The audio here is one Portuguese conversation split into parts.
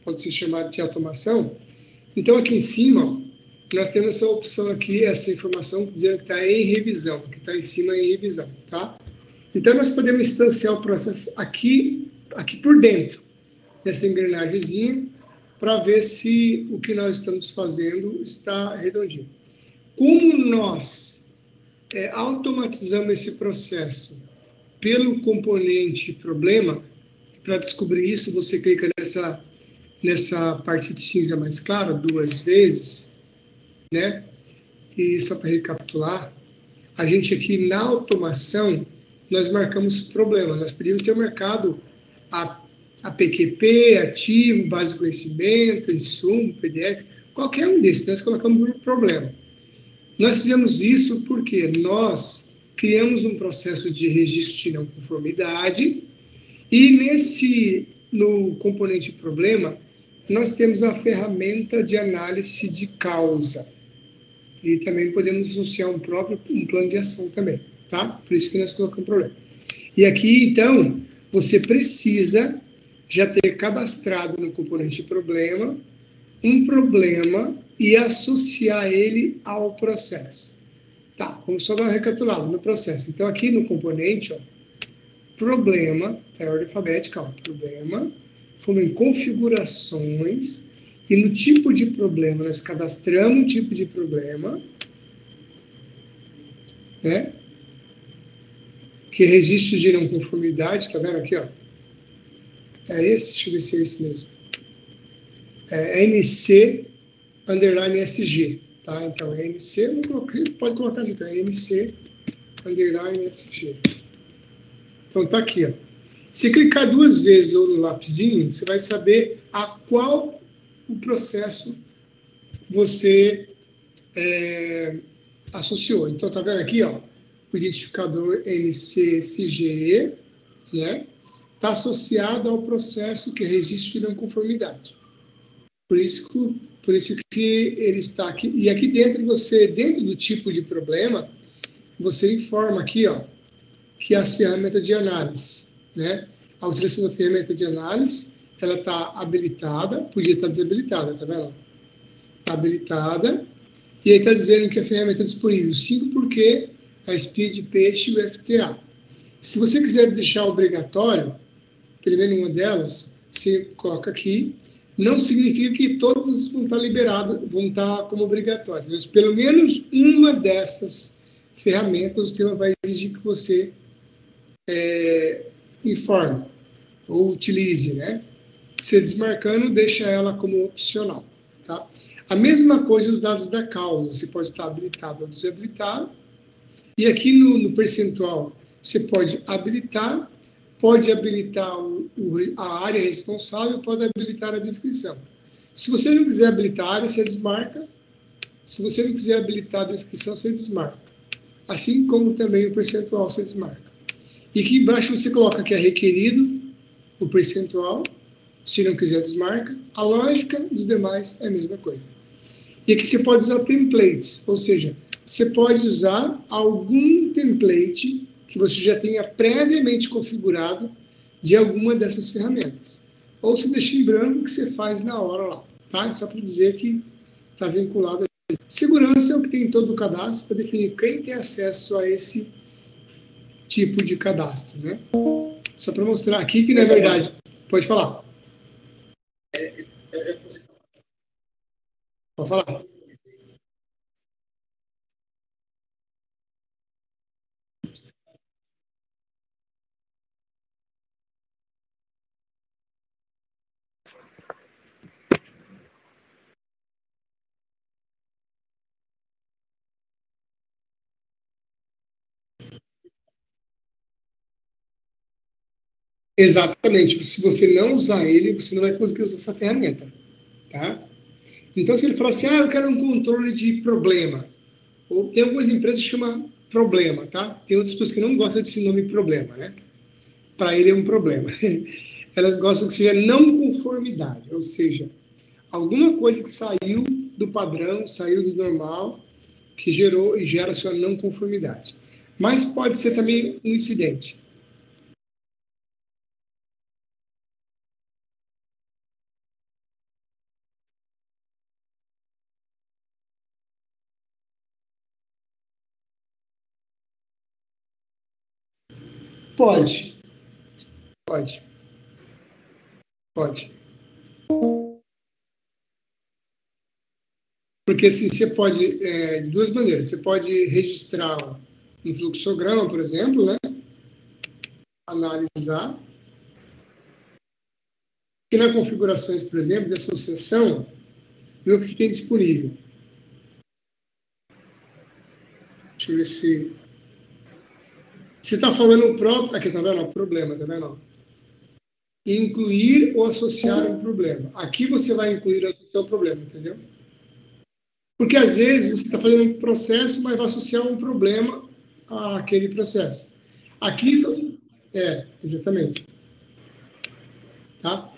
pode ser chamado de automação. Então, aqui em cima, ó, nós temos essa opção aqui, essa informação dizendo que está em revisão, que está em cima em revisão, tá? Então, nós podemos instanciar o processo aqui por dentro, dessa engrenagemzinha, para ver se o que nós estamos fazendo está redondinho. Como nós automatizamos esse processo pelo componente problema, para descobrir isso, você clica nessa parte de cinza mais clara 2 vezes, né? E só para recapitular, a gente aqui na automação, nós marcamos problema. Nós podíamos ter marcado a PQP, ativo, base de conhecimento, insumo, PDF, qualquer um desses, nós colocamos no problema. Nós fizemos isso porque nós criamos um processo de registro de não conformidade e no componente problema, nós temos a ferramenta de análise de causa. E também podemos associar um plano de ação também, tá? Por isso que nós colocamos problema. E aqui, então, você precisa já ter cadastrado no componente problema um problema e associar ele ao processo. Tá, vamos só dar uma recapitulada no processo. Então, aqui no componente, ó, problema, tá, ordem alfabética, ó, problema, fomos em configurações, e no tipo de problema, nós cadastramos um tipo de problema, né? Que é registro de não conformidade, tá vendo aqui, ó? É esse, deixa eu ver se é esse mesmo. É NC_SG, tá? Então, é NC, pode colocar aqui, tá? NC_SG. Então, tá aqui, ó. Se clicar 2 vezes ou no lapisinho, você vai saber a qual o processo você associou. Então, tá vendo aqui, ó, o identificador NCSG, né, está associado ao processo que é registro de não conformidade. Por isso que ele está aqui. E aqui dentro, dentro do tipo de problema, você informa aqui, ó, que as ferramentas de análise, né, a utilização da ferramenta de análise, ela está habilitada, podia estar desabilitada, tá vendo? Está habilitada, e aí está dizendo que a ferramenta é disponível 5 porque a Speed, Peixe e o FTA. Se você quiser deixar obrigatório, primeiro uma delas, você coloca aqui, não significa que todas vão estar liberadas, vão estar como obrigatórias, mas pelo menos uma dessas ferramentas o sistema vai exigir que você informe ou utilize, né? Você desmarcando, deixa ela como opcional, tá? A mesma coisa dos dados da causa, você pode estar habilitado ou desabilitado, e aqui no percentual, você pode habilitar a área responsável, pode habilitar a descrição. Se você não quiser habilitar a área, você desmarca. Se você não quiser habilitar a descrição, você desmarca. Assim como também o percentual, você desmarca. E aqui embaixo você coloca que é requerido o percentual, se não quiser desmarca. A lógica dos demais é a mesma coisa. E aqui você pode usar templates, ou seja, você pode usar algum template que você já tenha previamente configurado de alguma dessas ferramentas. Ou você deixa em branco que você faz na hora lá, tá? Só para dizer que está vinculado a isso. Segurança é o que tem em todo o cadastro para definir quem tem acesso a esse tipo de cadastro, né? Só para mostrar aqui que, na verdade, pode falar. Pode falar. Exatamente. Se você não usar ele, você não vai conseguir usar essa ferramenta, tá? Então, se ele falar assim, eu quero um controle de problema, ou tem algumas empresas que chamam problema, tá? Tem outras pessoas que não gostam desse nome problema, né? Para ele é um problema. Elas gostam que seja não conformidade, ou seja, alguma coisa que saiu do padrão, saiu do normal, que gerou e gera sua não conformidade. Mas pode ser também um incidente. Pode. Pode. Pode. Porque assim, você pode, de duas maneiras. Você pode registrar um fluxograma, por exemplo, né? Analisar. E nas configurações, por exemplo, de associação, ver o que tem disponível. Deixa eu ver se... Você está falando o próprio... Aqui, tá vendo? O problema, tá vendo? Incluir ou associar um problema. Aqui você vai incluir ou associar o problema, entendeu? Porque, às vezes, você está fazendo um processo, mas vai associar um problema àquele processo. Aqui... exatamente. Tá?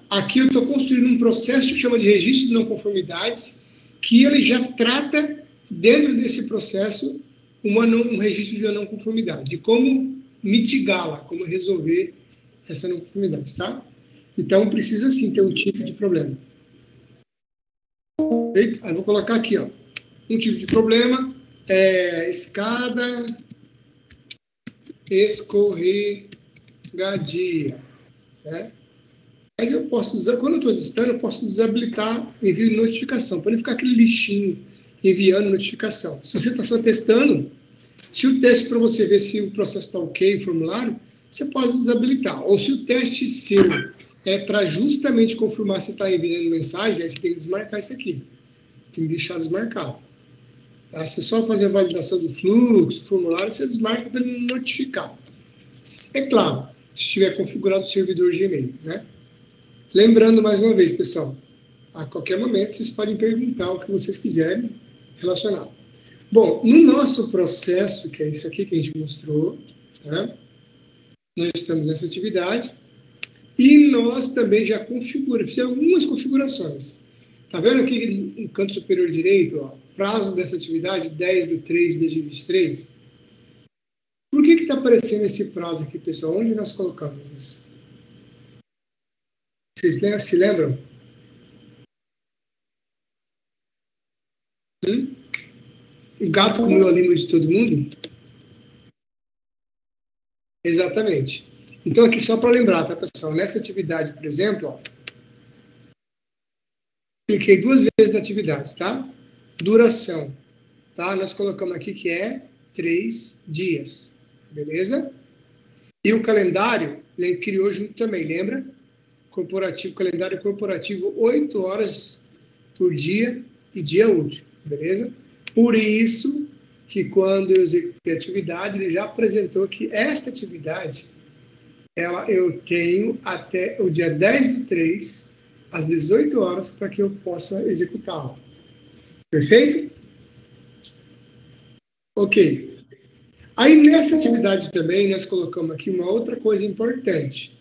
Aqui eu estou construindo um processo que chama de registro de não conformidades, que ele já trata, dentro desse processo, um registro de não conformidade, de como mitigá-la, como resolver essa não conformidade, tá? Então, precisa sim ter um tipo de problema. Perfeito? Aí eu vou colocar aqui, ó, um tipo de problema, escada escorregadia, né? Aí eu posso usar, quando eu estou testando, eu posso desabilitar envio de notificação, para não ficar aquele lixinho enviando notificação. Se você está só testando, se o teste para você ver se o processo está ok, o formulário, você pode desabilitar. Ou se o teste seu é para justamente confirmar se está enviando mensagem, aí você tem que desmarcar isso aqui. Tem que deixar desmarcado. Tá? Se é só fazer a validação do fluxo, do formulário, você desmarca para ele não notificar. É claro, se estiver configurado o servidor Gmail, né? Lembrando mais uma vez, pessoal, a qualquer momento vocês podem perguntar o que vocês quiserem relacionado. Bom, no nosso processo, que é isso aqui que a gente mostrou, tá? Nós estamos nessa atividade e nós também já fizemos algumas configurações. Tá vendo aqui no canto superior direito, ó, prazo dessa atividade 10/3/2023? Por que está aparecendo esse prazo aqui, pessoal? Onde nós colocamos isso? Vocês se lembram? O gato comeu a língua de todo mundo? Exatamente. Então, aqui só para lembrar, tá, pessoal? Nessa atividade, por exemplo, ó, cliquei 2 vezes na atividade, tá? Duração, tá? Nós colocamos aqui que é 3 dias, beleza? E o calendário, ele criou junto também, lembra? Calendário corporativo, 8 horas por dia e dia útil, beleza? Por isso que quando eu executei a atividade, ele já apresentou que esta atividade, eu tenho até o dia 10/3, às 18 horas, para que eu possa executá-la. Perfeito? Ok. Aí, nessa atividade também, nós colocamos aqui uma outra coisa importante.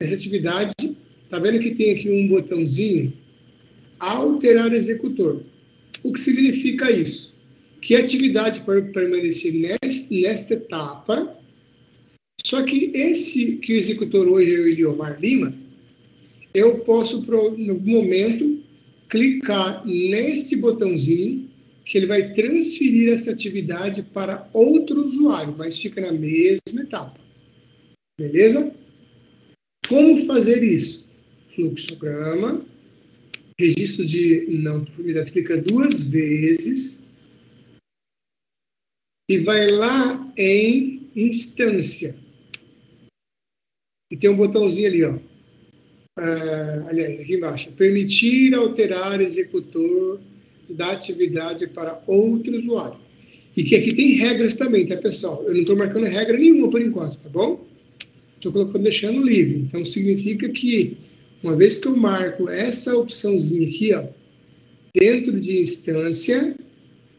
Nessa atividade, tá vendo que tem aqui um botãozinho, alterar executor. O que significa isso? Que a atividade pode permanecer nesta etapa, só que que o executor hoje é o Eliomar Lima, eu posso, em algum momento, clicar nesse botãozinho, que ele vai transferir essa atividade para outro usuário, mas fica na mesma etapa. Beleza? Como fazer isso? Fluxograma, registro de não conformidade, clica 2 vezes e vai lá em instância. E tem um botãozinho ali, ó. Aliás, aqui embaixo. Permitir alterar executor da atividade para outro usuário. E que aqui tem regras também, tá, pessoal? Eu não estou marcando regra nenhuma por enquanto, tá bom? Estou colocando, deixando livre. Então, significa que, uma vez que eu marco essa opçãozinha aqui, ó, dentro de instância,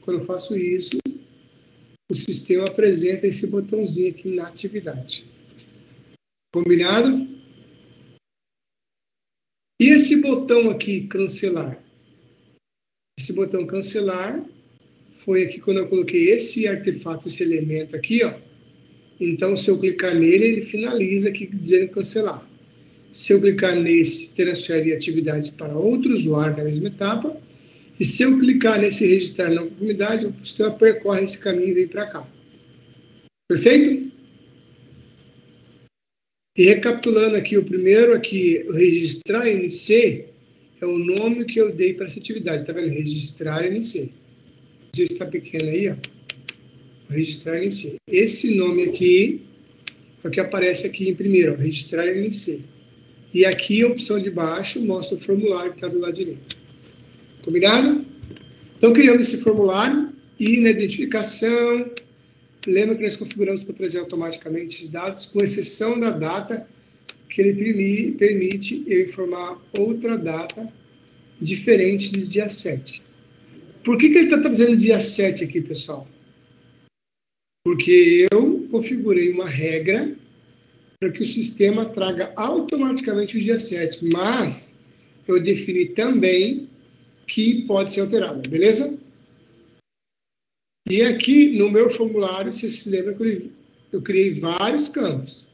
quando eu faço isso, o sistema apresenta esse botãozinho aqui na atividade. Combinado? E esse botão aqui, cancelar? Esse botão cancelar foi aqui quando eu coloquei esse artefato, esse elemento aqui, ó. Então, se eu clicar nele, ele finaliza aqui dizendo cancelar. Se eu clicar nesse, transfere a atividade para outro usuário na mesma etapa. E se eu clicar nesse registrar não conformidade, o sistema percorre esse caminho e vem para cá. Perfeito? E recapitulando aqui, o primeiro aqui, o registrar NC, é o nome que eu dei para essa atividade, tá vendo? Registrar NC. Não sei se está pequeno aí, ó. Registrar NC. Esse nome aqui é o que aparece aqui em primeiro, ó, registrar NC. E aqui a opção de baixo mostra o formulário que está do lado direito. Combinado? Então, criamos esse formulário e na identificação, lembra que nós configuramos para trazer automaticamente esses dados, com exceção da data, que ele permite eu informar outra data diferente do dia 7. Por que ele está trazendo dia 7 aqui, pessoal? Porque eu configurei uma regra para que o sistema traga automaticamente o dia 7, mas eu defini também que pode ser alterada, beleza? E aqui no meu formulário, você se lembra que eu criei vários campos,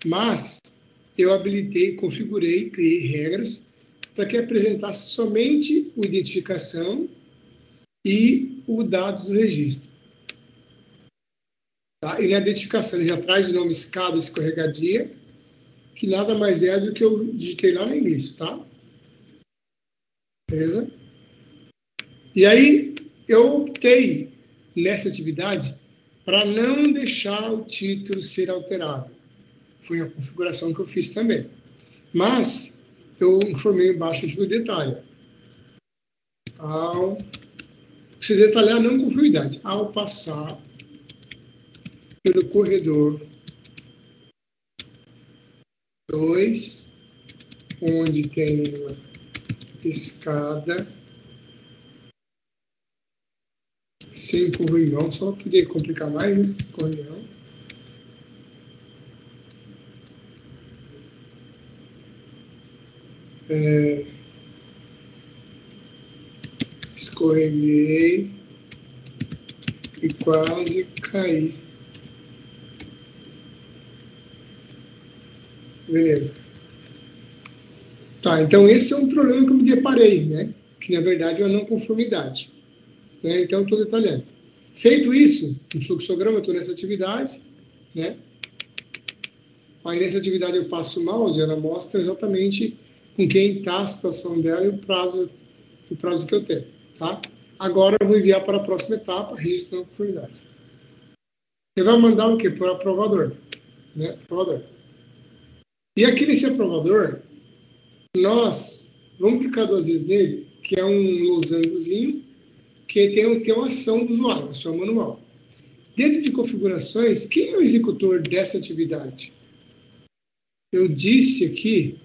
mas eu habilitei, configurei, criei regras para que apresentasse somente o identificação e o dados do registro. Tá? E na identificação ele já traz o nome escada escorregadia, que nada mais é do que eu digitei lá no início, tá? Beleza? E aí eu optei nessa atividade para não deixar o título ser alterado. Foi a configuração que eu fiz também. Mas eu informei embaixo aqui o detalhe. Você detalhar não conformidade. Ao passar pelo corredor 2, onde tem uma escada, sem corrimão, só para poder complicar mais, né? Corrimão. Escorreguei e quase caí. Beleza. Tá, então esse é um problema que eu me deparei, né? Que na verdade é uma não conformidade. Né? Então estou detalhando. Feito isso, no fluxograma eu estou nessa atividade, né? Aí nessa atividade eu passo o mouse, ela mostra exatamente com quem está a situação dela e o prazo que eu tenho, tá? Agora eu vou enviar para a próxima etapa, registro de conformidade. Você vai mandar o quê? Para o aprovador, né? Aprovador. E aqui nesse aprovador, nós vamos clicar 2 vezes nele, que é um losangozinho, que tem uma ação do usuário, a sua manual. Dentro de configurações, quem é o executor dessa atividade? Eu disse aqui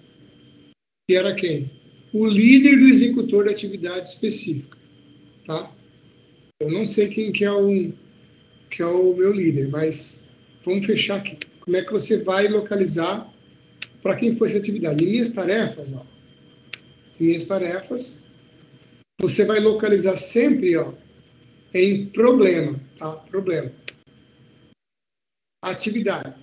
que era quem? O líder do executor da atividade específica. Tá? Eu não sei quem que é o meu líder, mas vamos fechar aqui. Como é que você vai localizar para quem foi essa atividade? Em minhas tarefas, ó. Em minhas tarefas, você vai localizar sempre, ó, em problema, tá? Problema. Atividade.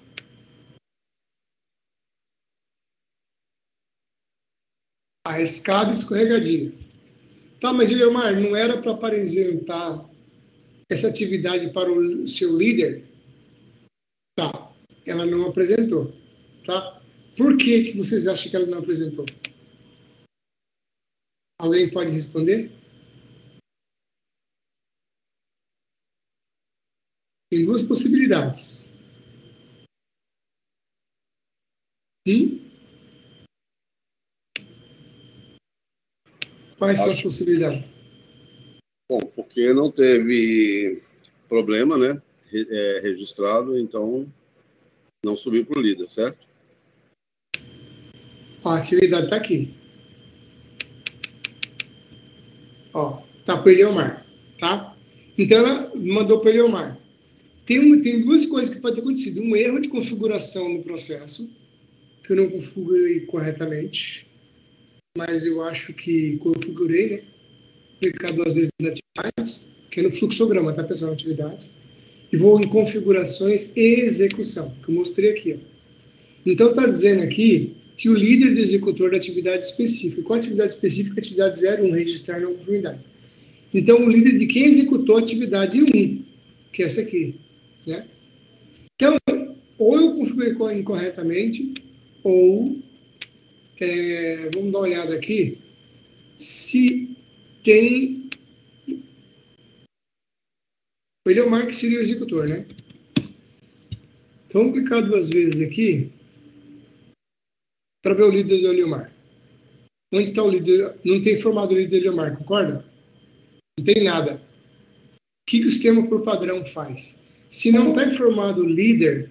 A escada escorregadia. Tá, mas Guilherme, não era para apresentar essa atividade para o seu líder? Tá, ela não apresentou, tá? Por que vocês acham que ela não apresentou? Alguém pode responder? Tem 2 possibilidades. Quais são as possibilidades? Bom, porque não teve problema, né? Registrado, então não subiu para o líder, certo? Ó, a atividade está aqui. Ó, tá para o Eliomar, tá? Então ela mandou para o Eliomar. Tem 2 coisas que podem ter acontecido. Um erro de configuração no processo, que eu não configurei corretamente, mas eu acho que configurei, né? Clicar 2 vezes nas atividades, que é no fluxograma, tá, pessoal? Atividade. E vou em configurações e execução, que eu mostrei aqui. Ó. Então, está dizendo aqui que o líder do executor da atividade específica. Qual atividade específica? Atividade 01, registrar não conformidade. Então, o líder de quem executou a atividade 1, que é essa aqui. Né? Então, ou eu configurei incorretamente, ou vamos dar uma olhada aqui, se tem o Eliomar, que seria o executor, né? Então, vamos clicar 2 vezes aqui para ver o líder do Eliomar. Onde está o líder? Não tem formado o líder do Eliomar, concorda? Não tem nada. O que o sistema por padrão faz? Se não está informado o líder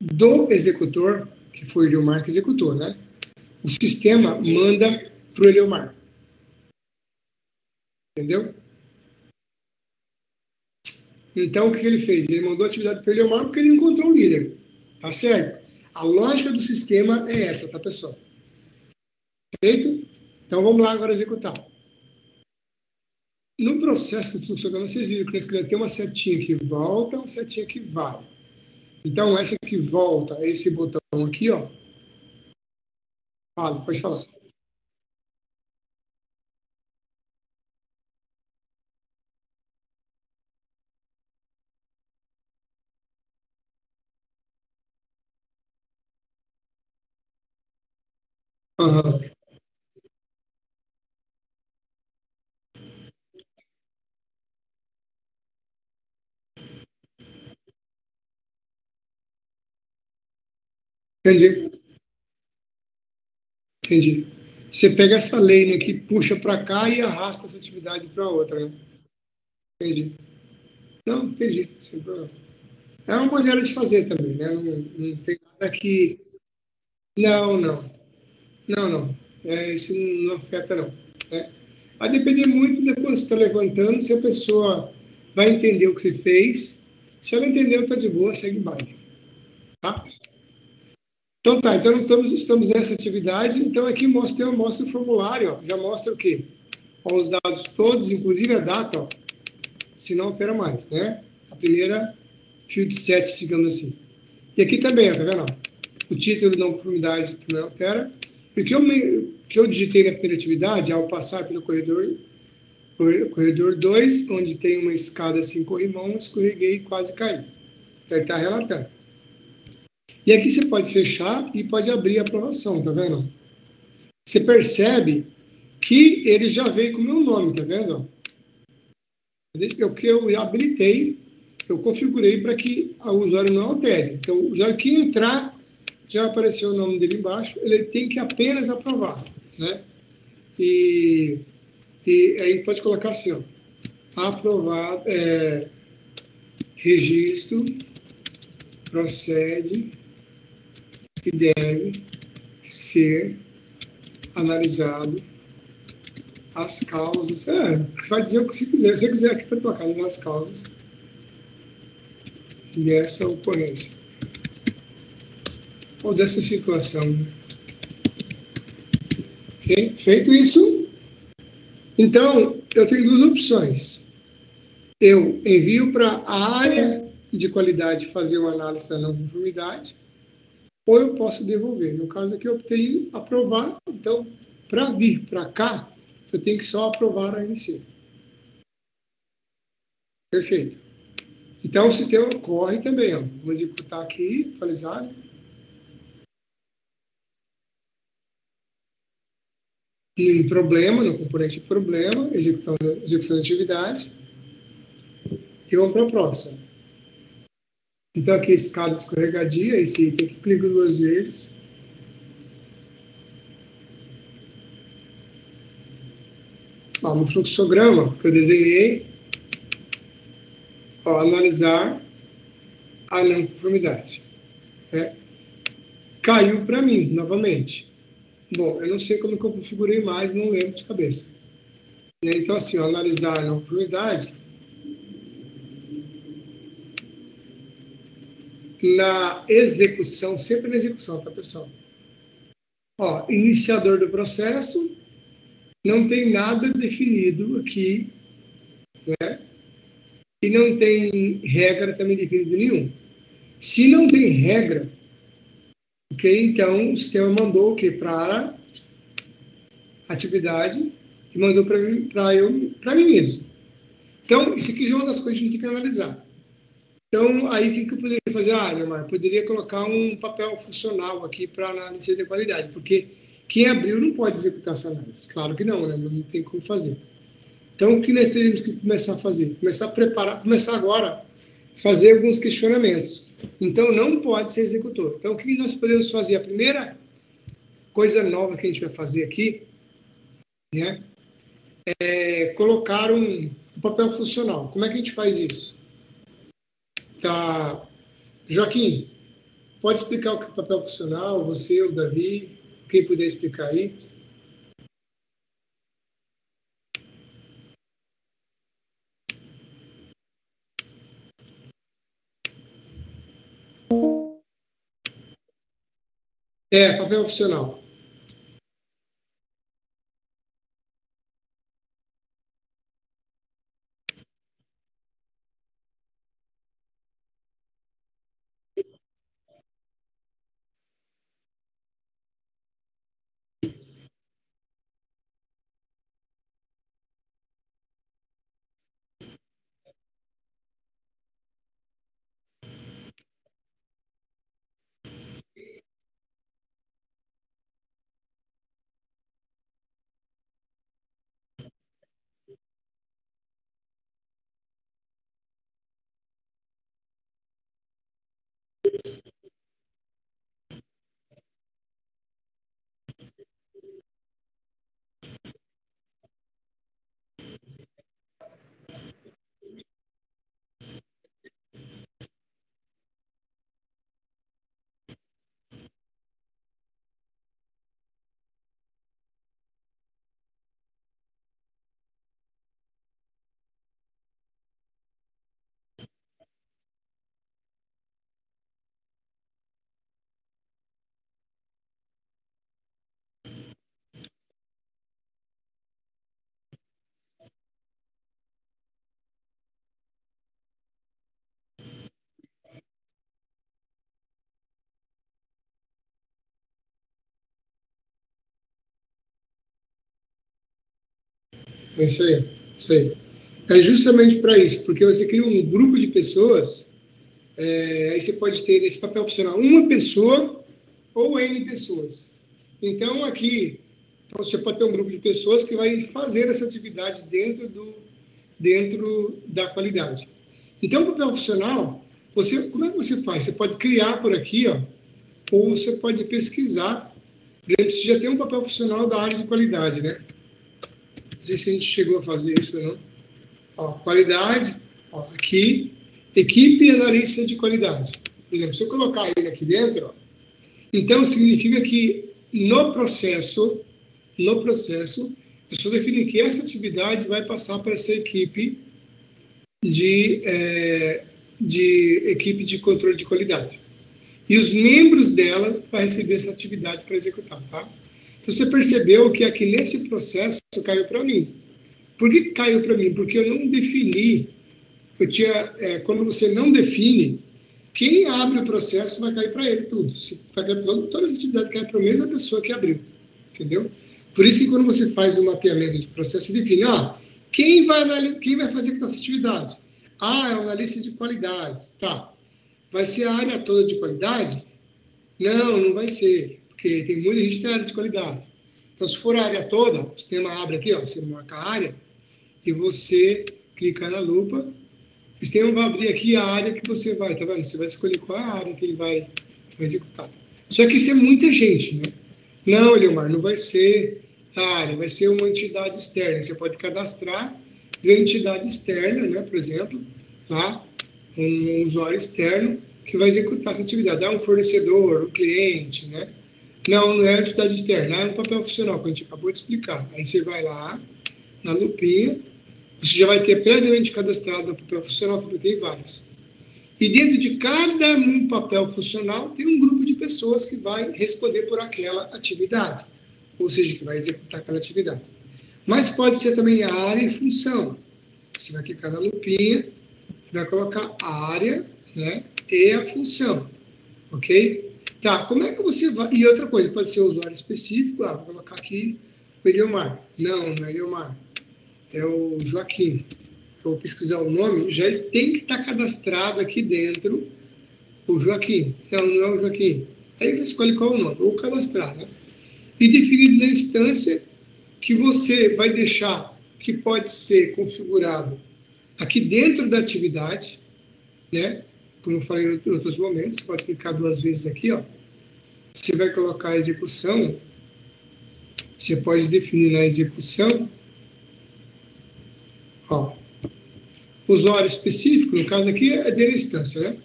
do executor, que foi o Eliomar que executou, né? O sistema manda para o Eliomar. Entendeu? Então, o que ele fez? Ele mandou a atividade para o Eliomar porque ele encontrou o líder. Tá certo? A lógica do sistema é essa, tá, pessoal? Feito? Então, vamos lá agora executar. No processo de fluxograma, vocês viram que tem uma setinha que volta, uma setinha que vai. Então, essa que volta é esse botão aqui, ó. Fala, pode falar. Aham. Entendi. Entendi. Você pega essa lei, né, que puxa para cá e arrasta essa atividade para outra, né? Entendi. Não, entendi, sem problema. É uma maneira de fazer também, né? Não tem nada que. Não, não. Não, não. Isso não afeta, não. Né? Vai depender muito de quando você está levantando, se a pessoa vai entender o que você fez. Se ela entendeu, está de boa, segue baile. Tá? Então tá, então estamos nessa atividade. Então aqui mostra o formulário, ó, já mostra o quê? Ó, os dados todos, inclusive a data, ó, se não altera mais, né? A primeira field set, digamos assim. E aqui também, ó, tá vendo? O título da conformidade que não altera. E o que eu digitei na primeira atividade, ao passar pelo corredor 2, onde tem uma escada assim corrimão, escorreguei e quase caí. Então ele está relatando. E aqui você pode fechar e pode abrir a aprovação, tá vendo? Você percebe que ele já veio com o meu nome, tá vendo? O que eu habilitei, eu configurei para que o usuário não altere. Então, o usuário que entrar, já apareceu o nome dele embaixo, ele tem que apenas aprovar, né? E aí pode colocar assim, ó, aprovado, registro, procede e deve ser analisado as causas. Vai dizer o que você quiser. Se você quiser aqui para colocar as causas dessa ocorrência ou dessa situação. Ok? Feito isso, então eu tenho 2 opções. Eu envio para a área de qualidade fazer uma análise da não conformidade, ou eu posso devolver. No caso aqui, eu optei em aprovar. Então, para vir para cá, eu tenho que só aprovar a RNC. Perfeito. Então, o sistema corre também. Ó. Vou executar aqui, atualizar. Né? Em problema, no componente de problema, execução da atividade. E vamos para a próxima. Então, aqui, escada escorregadia, esse item que clico 2 vezes. Ó, no fluxograma que eu desenhei, ó, analisar a não conformidade. Caiu para mim, novamente. Bom, eu não sei como que eu configurei mais, não lembro de cabeça. Então, assim, ó, analisar a não conformidade. Na execução, sempre na execução, tá, pessoal? Ó, iniciador do processo, não tem nada definido aqui, né? E não tem regra também definida nenhuma. Se não tem regra, ok? Então, o sistema mandou o quê? Para a atividade e mandou para mim mesmo. Então, isso aqui já é uma das coisas que a gente tem que analisar. Então, aí o que eu poderia fazer? Ah, Leomar, poderia colocar um papel funcional aqui para análise de qualidade, porque quem abriu não pode executar essa análise. Claro que não, né? Não tem como fazer. Então, o que nós teríamos que começar a fazer? Começar a preparar, começar agora a fazer alguns questionamentos. Então, não pode ser executor. Então, o que nós podemos fazer? A primeira coisa nova que a gente vai fazer aqui, né, é colocar um papel funcional. Como é que a gente faz isso? Tá, Joaquim, pode explicar o que é papel funcional? Você, o Davi, quem puder explicar aí. Papel funcional. É isso aí, isso aí. É justamente para isso, porque você cria um grupo de pessoas, aí você pode ter nesse papel funcional uma pessoa ou N pessoas. Então, aqui, você pode ter um grupo de pessoas que vai fazer essa atividade dentro da qualidade. Então, o papel funcional, como é que você faz? Você pode criar por aqui, ó, ou você pode pesquisar. Por exemplo, você já tem um papel funcional da área de qualidade, né? Não sei se a gente chegou a fazer isso ou não. Ó, qualidade, ó, aqui, equipe e analista de qualidade. Por exemplo, se eu colocar ele aqui dentro, ó, então significa que no processo, eu só defini que essa atividade vai passar para essa equipe de equipe de controle de qualidade. E os membros delas vão receber essa atividade para executar, tá? Então, você percebeu que aqui nesse processo caiu para mim. Por que caiu para mim? Porque eu não defini. Quando você não define, quem abre o processo vai cair para ele tudo. Todas as atividades caem para a mesma pessoa que abriu. Entendeu? Por isso que quando você faz um mapeamento de processo, você define, quem vai fazer com essa atividade? É o analista de qualidade. Tá. Vai ser a área toda de qualidade? Não, não vai ser, porque tem muita gente na área de qualidade. Então, se for a área toda, o sistema abre aqui, ó, você marca a área, e você clica na lupa, o sistema vai abrir aqui a área que você vai, tá vendo? Você vai escolher qual é a área que ele vai executar. Só que isso é muita gente, né? Não, Eliomar, não vai ser a área, vai ser uma entidade externa. Você pode cadastrar uma entidade externa, né? Por exemplo, lá, um usuário externo que vai executar essa atividade. Um fornecedor, um cliente, né? Não é entidade externa, é um papel funcional, que a gente acabou de explicar. Aí você vai lá, na lupinha, você já vai ter previamente cadastrado o papel funcional, porque tem vários. E dentro de cada papel funcional, tem um grupo de pessoas que vai responder por aquela atividade, ou seja, que vai executar aquela atividade. Mas pode ser também a área e função. Você vai clicar na lupinha, vai colocar a área, né, e a função, ok? Tá, como é que você vai... E outra coisa, pode ser um usuário específico, vou colocar aqui o Eliomar. Não é Eliomar, é o Joaquim. Eu vou pesquisar o nome, já ele tem que estar cadastrado aqui dentro O Joaquim. Não, não é o Joaquim. Aí você escolhe qual é o nome, ou cadastrar, né? E definido na instância que você vai deixar que pode ser configurado aqui dentro da atividade, né? Como eu falei em outros momentos, você pode clicar 2 vezes aqui, ó. Você vai colocar a execução, você pode definir na execução, ó, usuário específico, no caso aqui é da instância, né?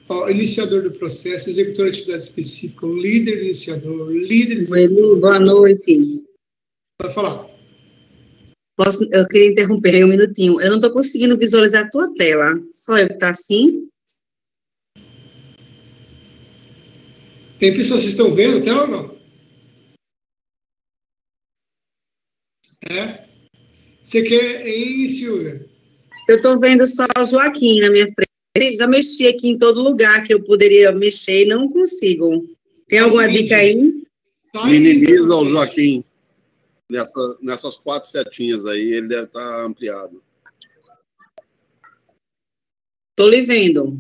Ó, iniciador do processo, executor de atividade específica, o líder iniciador, líder executor. Boa noite. Vai falar. Eu queria interromper aí um minutinho. Eu não estou conseguindo visualizar a tua tela. Só eu que está assim? Tem pessoas que estão vendo a tela ou não? É? Você quer em Silvia? Eu estou vendo só o Joaquim na minha frente. Já mexi aqui em todo lugar que eu poderia mexer e não consigo. Tem alguma dica aí? Minimiza o Joaquim nessas 4 setinhas aí, ele deve estar ampliado. Estou lhe vendo.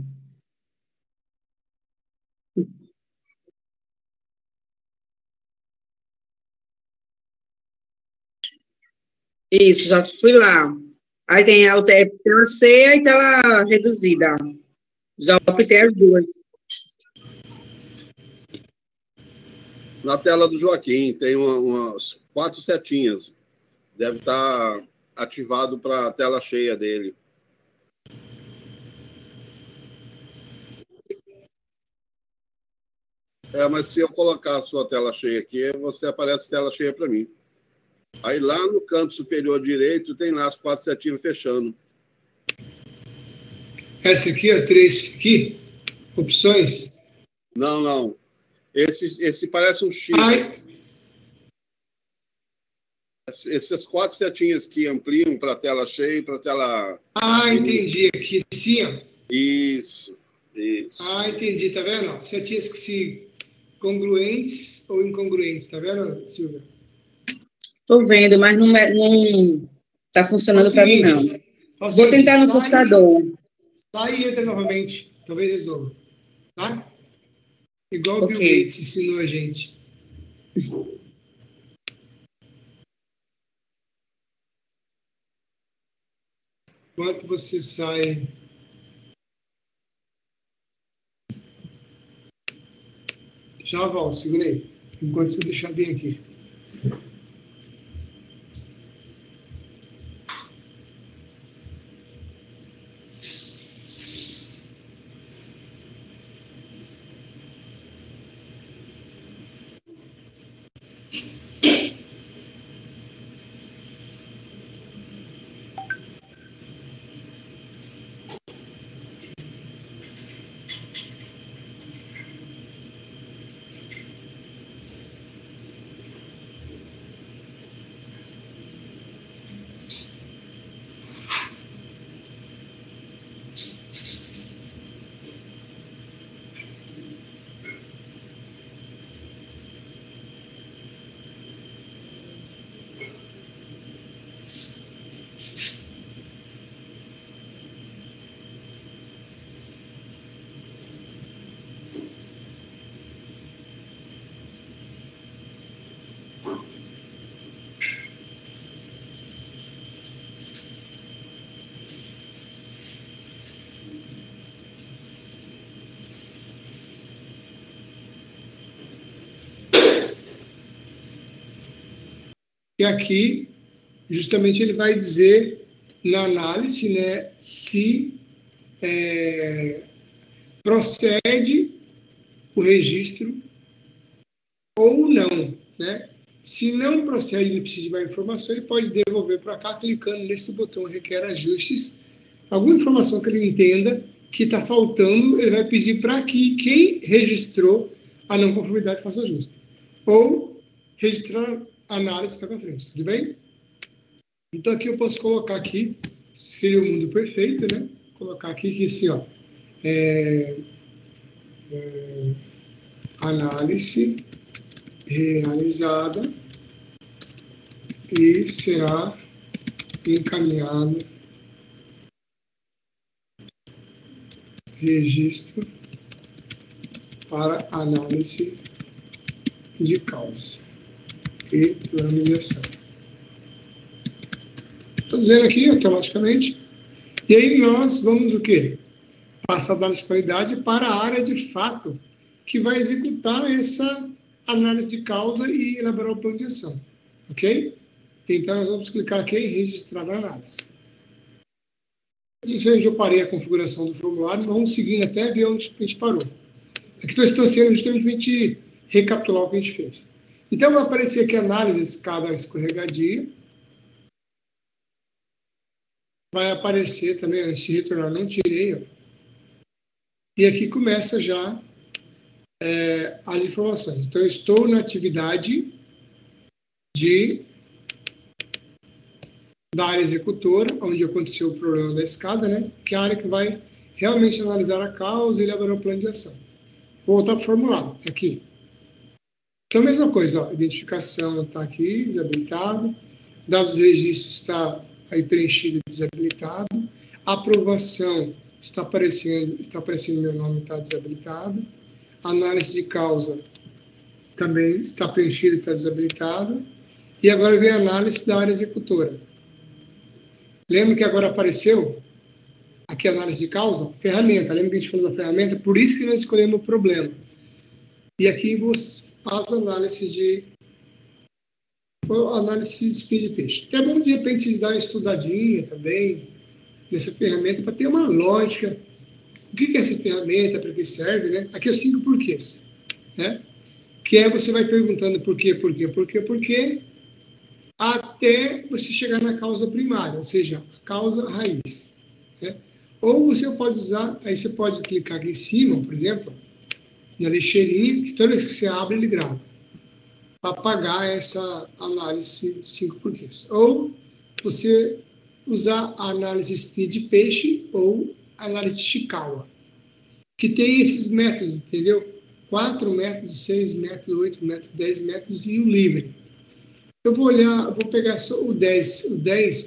Isso, já fui lá. Aí tem a tela cheia e tela reduzida. Já optei as duas. Na tela do Joaquim tem umas 4 setinhas. Deve estar ativado para a tela cheia dele. Mas se eu colocar a sua tela cheia aqui, você aparece tela cheia para mim. Aí lá no canto superior direito tem lá as 4 setinhas fechando. Essa aqui, ó, 3 aqui, opções. Não. Esse parece um X. Ai. Essas 4 setinhas que ampliam para a tela cheia e para a tela... Entendi. Aqui, sim, ó. Isso. Entendi. Tá vendo? Setinhas que se congruentes ou incongruentes. Tá vendo, Silvia? Estou vendo, mas não está funcionando para mim, não. Vou tentar no computador. Sai e entra novamente. Talvez resolva. Tá? Igual o Bill Gates ensinou a gente. Enquanto você sai... Já volto, segura aí. Enquanto você deixar bem aqui. E aqui, justamente, ele vai dizer na análise, né, se procede o registro ou não, né? Se não procede, ele precisa de mais informação, ele pode devolver para cá, clicando nesse botão requer ajustes. Alguma informação que ele entenda que está faltando, ele vai pedir para que quem registrou a não conformidade faça o ajuste. Ou registrar a análise para frente, tudo bem? Então aqui eu posso colocar aqui, seria o mundo perfeito, né? Colocar aqui que assim, ó, análise realizada e será encaminhado registro para análise de causa e plano de ação. Estou dizendo aqui automaticamente. E aí nós vamos o quê? Passar a análise de qualidade para a área de fato que vai executar essa análise de causa e elaborar o plano de ação. Ok? Então nós vamos clicar aqui em registrar a análise. Não sei onde eu parei a configuração do formulário, mas vamos seguindo até ver onde a gente parou. Aqui estou instanciando justamente para a gente recapitular o que a gente fez. Então vai aparecer aqui a análise de escada escorregadia. Vai aparecer também, antes de retornar, não tirei, ó. E aqui começa já as informações. Então, eu estou na atividade da área executora, onde aconteceu o problema da escada, né? Que é a área que vai realmente analisar a causa e elaborar o plano de ação. Vou voltar para o formulário, aqui. Então, a mesma coisa, ó, identificação está aqui, desabilitado. Dados do registro está aí preenchido e desabilitado. Aprovação está aparecendo meu nome, está desabilitado. Análise de causa também está preenchido e está desabilitado. E agora vem a análise da área executora. Lembra que agora apareceu aqui a análise de causa? Ferramenta. Lembra que a gente falou da ferramenta? Por isso que nós escolhemos o problema. E aqui as análises de speed test. É bom, de repente, vocês darem uma estudadinha também nessa ferramenta para ter uma lógica. O que é essa ferramenta, para que serve, né? Aqui é os 5 porquês, né? Que é você vai perguntando por quê, até você chegar na causa primária, ou seja, a causa raiz, né? Ou você pode usar, aí você pode clicar aqui em cima, por exemplo, na lixeirinha, que toda vez que você abre, ele grava, para apagar essa análise de 5 porquês. Ou você usar a análise speed peixe ou a análise de Chikawa, que tem esses métodos, entendeu? 4 métodos, 6 métodos, 8 métodos, 10 métodos e o livre. Eu vou pegar só o 10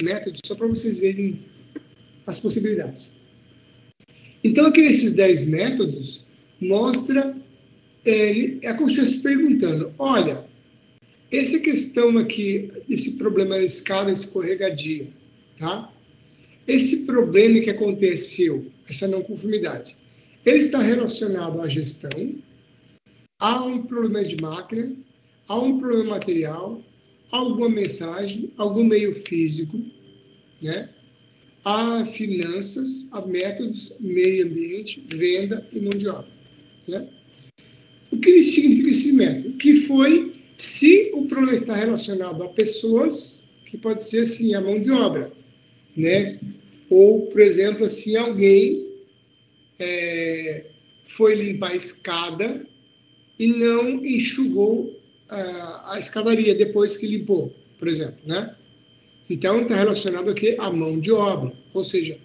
métodos, só para vocês verem as possibilidades. Então, aqui nesses 10 métodos, mostra, é como se estivesse perguntando, olha, essa questão aqui, esse problema da escada escorregadia, tá? Esse problema que aconteceu, essa não conformidade, ele está relacionado à gestão, a um problema de máquina, a um problema material, a alguma mensagem, algum meio físico, né? A finanças, a métodos, meio ambiente, venda e mão de obra, né? O que significa esse método? Que foi, se o problema está relacionado a pessoas, que pode ser, assim, a mão de obra, né? Ou, por exemplo, assim, alguém foi limpar a escada e não enxugou a escadaria depois que limpou, por exemplo, né? Então, está relacionado aqui à mão de obra, ou seja,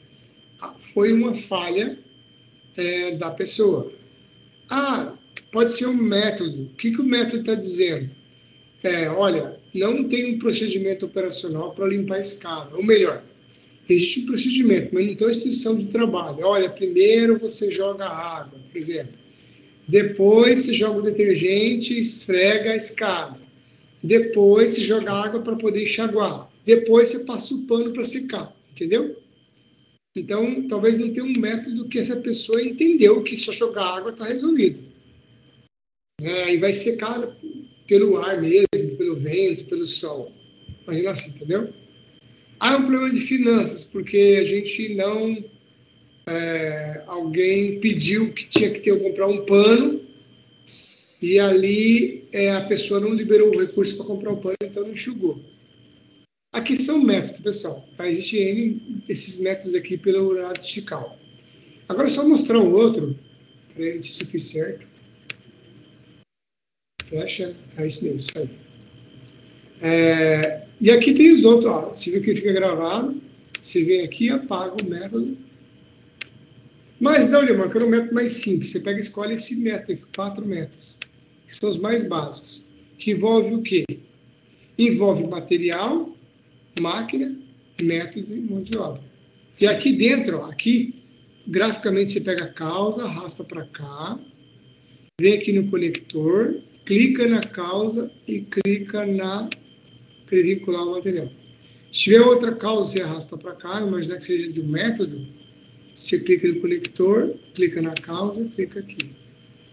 foi uma falha da pessoa. Pode ser um método. O que o método está dizendo? Olha, não tem um procedimento operacional para limpar a escada, ou melhor, existe um procedimento, mas não tem uma instrução de trabalho. Olha, primeiro você joga água, por exemplo. Depois você joga o detergente e esfrega a escada. Depois você joga água para poder enxaguar. Depois você passa o pano para secar. Entendeu? Então, talvez não tenha um método que essa pessoa entendeu que só jogar água está resolvido. E vai secar pelo ar mesmo, pelo vento, pelo sol. Imagina assim, entendeu? É um problema de finanças, porque a gente não... alguém pediu que tinha que comprar um pano e ali a pessoa não liberou o recurso para comprar o pano, então não enxugou. Aqui são métodos, pessoal. Tá? Existem esses métodos aqui pelo horário de Chikawa. Agora é só mostrar um outro, para ele se isso fizer certo. Fecha. É isso mesmo, isso aí. E aqui tem os outros. Ó, você viu que fica gravado. Você vem aqui, apaga o método. Mas não, Leomar, eu quero um método mais simples. Você pega e escolhe esse método aqui, 4 métodos, que são os mais básicos. Que envolve o quê? Envolve material, máquina, método e mão de obra. E aqui dentro, ó, aqui, graficamente, você pega a causa, arrasta para cá, vem aqui no conector, clica na causa e clica na perivincular o material. Se tiver outra causa, você arrasta para cá, imaginar que seja de um método, você clica no conector, clica na causa, clica aqui.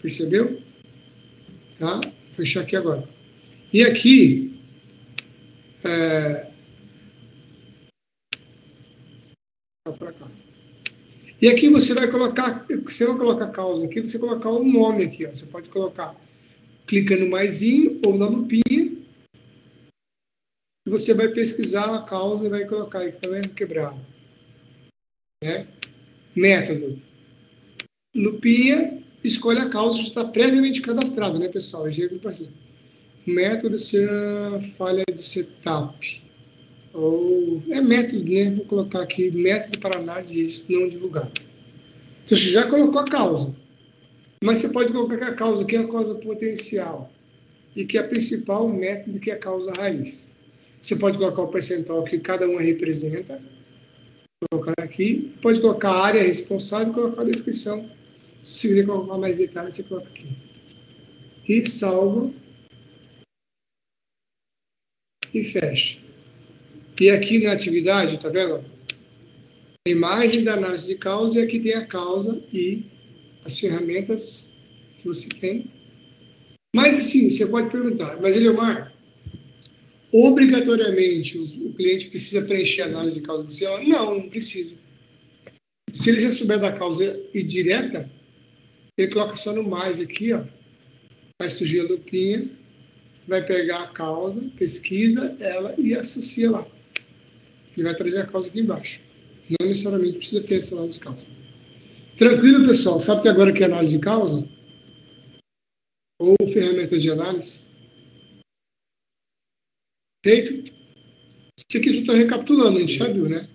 Percebeu? Tá? Vou fechar aqui agora. E aqui, para cá. E aqui você vai colocar causa aqui, você colocar um nome aqui, ó. Você pode colocar, clica no maisinho ou na lupinha, e você vai pesquisar a causa e vai colocar aí, tá vendo? Quebrado. Né? Método. Lupinha, escolhe a causa, já está previamente cadastrada, né, pessoal? Exemplo para você. Método será falha de setup. Ou é método, né? Vou colocar aqui método para análise não divulgado. Então, você já colocou a causa. Mas você pode colocar a causa, que é a causa potencial. E que é a principal método, que é a causa raiz. Você pode colocar o percentual que cada uma representa. Vou colocar aqui. Pode colocar a área responsável e colocar a descrição. Se você quiser colocar mais detalhes, você coloca aqui. E salva. E fecha. E aqui na atividade, tá vendo? A imagem da análise de causa, e aqui tem a causa e as ferramentas que você tem. Mas assim, você pode perguntar, mas Eliomar, obrigatoriamente o cliente precisa preencher a análise de causa do céu? Não, não precisa. Se ele já souber da causa e direta, ele coloca só no mais aqui, ó. Vai surgir a lupinha, vai pegar a causa, pesquisa ela e associa lá. Ele vai trazer a causa aqui embaixo. Não necessariamente precisa ter essa análise de causa. Tranquilo, pessoal? Sabe que agora que é análise de causa? Ou ferramentas de análise? Feito? Isso aqui eu estou recapitulando, a gente já viu, né?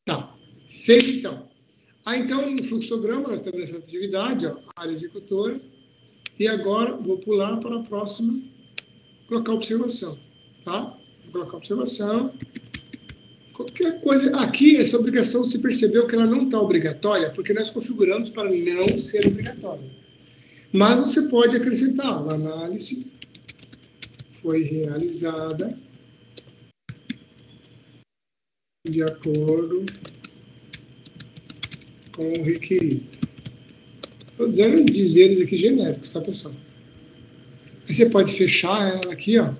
Tá. Feito, então. Então, no fluxograma, nós temos essa atividade, ó, área executora. E agora, vou pular para a próxima, colocar observação. Tá? Vou colocar observação. Qualquer coisa. Aqui, essa obrigação, se percebeu que ela não está obrigatória, porque nós configuramos para não ser obrigatória. Mas você pode acrescentar. A análise foi realizada de acordo com o requerido. Estou dizendo dizeres aqui genéricos, tá, pessoal? Aí você pode fechar ela aqui, ó,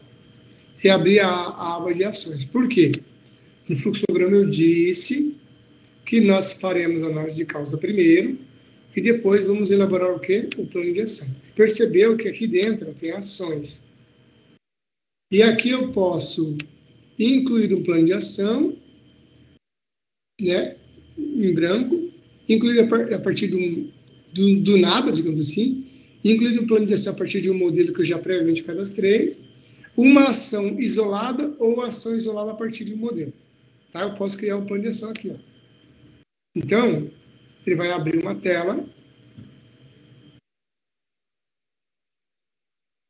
e abrir a aba de ações. Por quê? No fluxograma eu disse que nós faremos análise de causa primeiro e depois vamos elaborar o quê? O plano de ação. Percebeu que aqui dentro tem ações. E aqui eu posso incluir um plano de ação, né, em branco, incluir a partir do nada, digamos assim, incluir um plano de ação a partir de um modelo que eu já previamente cadastrei, uma ação isolada ou ação isolada a partir de um modelo. Tá? Eu posso criar um plano de ação aqui. Ó. Então, ele vai abrir uma tela,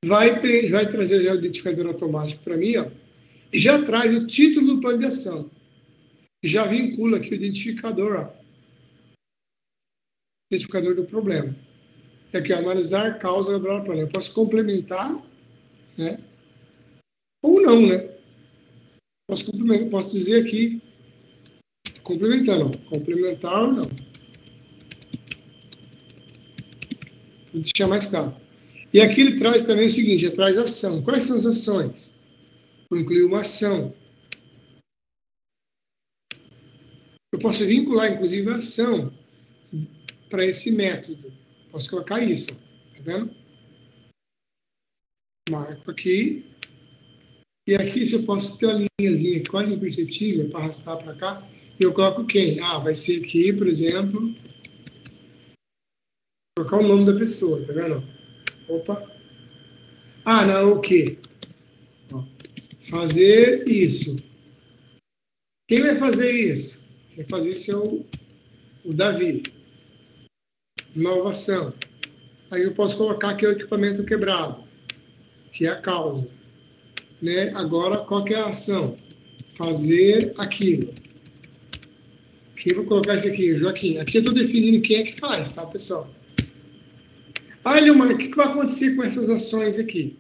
vai trazer já o identificador automático para mim, ó, e já traz o título do plano de ação. Já vincula aqui o identificador, ó, identificador do problema. É aqui, ó, analisar causa, elaborar plano. Eu posso complementar, né? Ou não, né? Posso dizer aqui, complementando, ó, complementar ou não. Vou deixar mais claro. E aqui ele traz também o seguinte, ele traz ação. Quais são as ações? Vou incluir uma ação. Eu posso vincular, inclusive, a ação para esse método. Posso colocar isso, tá vendo? Marco aqui. E aqui, se eu posso ter uma linhazinha quase imperceptível para arrastar para cá, eu coloco quem? Ah, vai ser aqui, por exemplo, colocar o nome da pessoa, tá vendo? Opa. Ah, não, o quê? Ó, fazer isso. Quem vai fazer isso? Quem vai fazer isso é o Davi. Nova ação. Aí eu posso colocar aqui o equipamento quebrado, que é a causa. Né? Agora, qual que é a ação? Fazer aquilo. Aqui eu vou colocar isso aqui, Joaquim. Aqui eu estou definindo quem é que faz, tá, pessoal? Leomar, o que vai acontecer com essas ações aqui?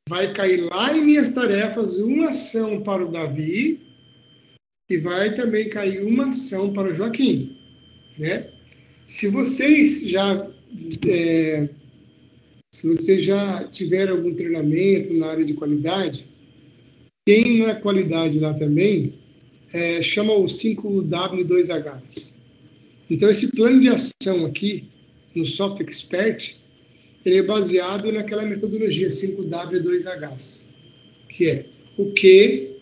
Vai cair lá em minhas tarefas uma ação para o Davi e vai também cair uma ação para o Joaquim, né? Se vocês já tiveram algum treinamento na área de qualidade, tem na qualidade lá também, chama o 5W2H. Então, esse plano de ação aqui, no Software Expert, ele é baseado naquela metodologia 5W2H, que é o que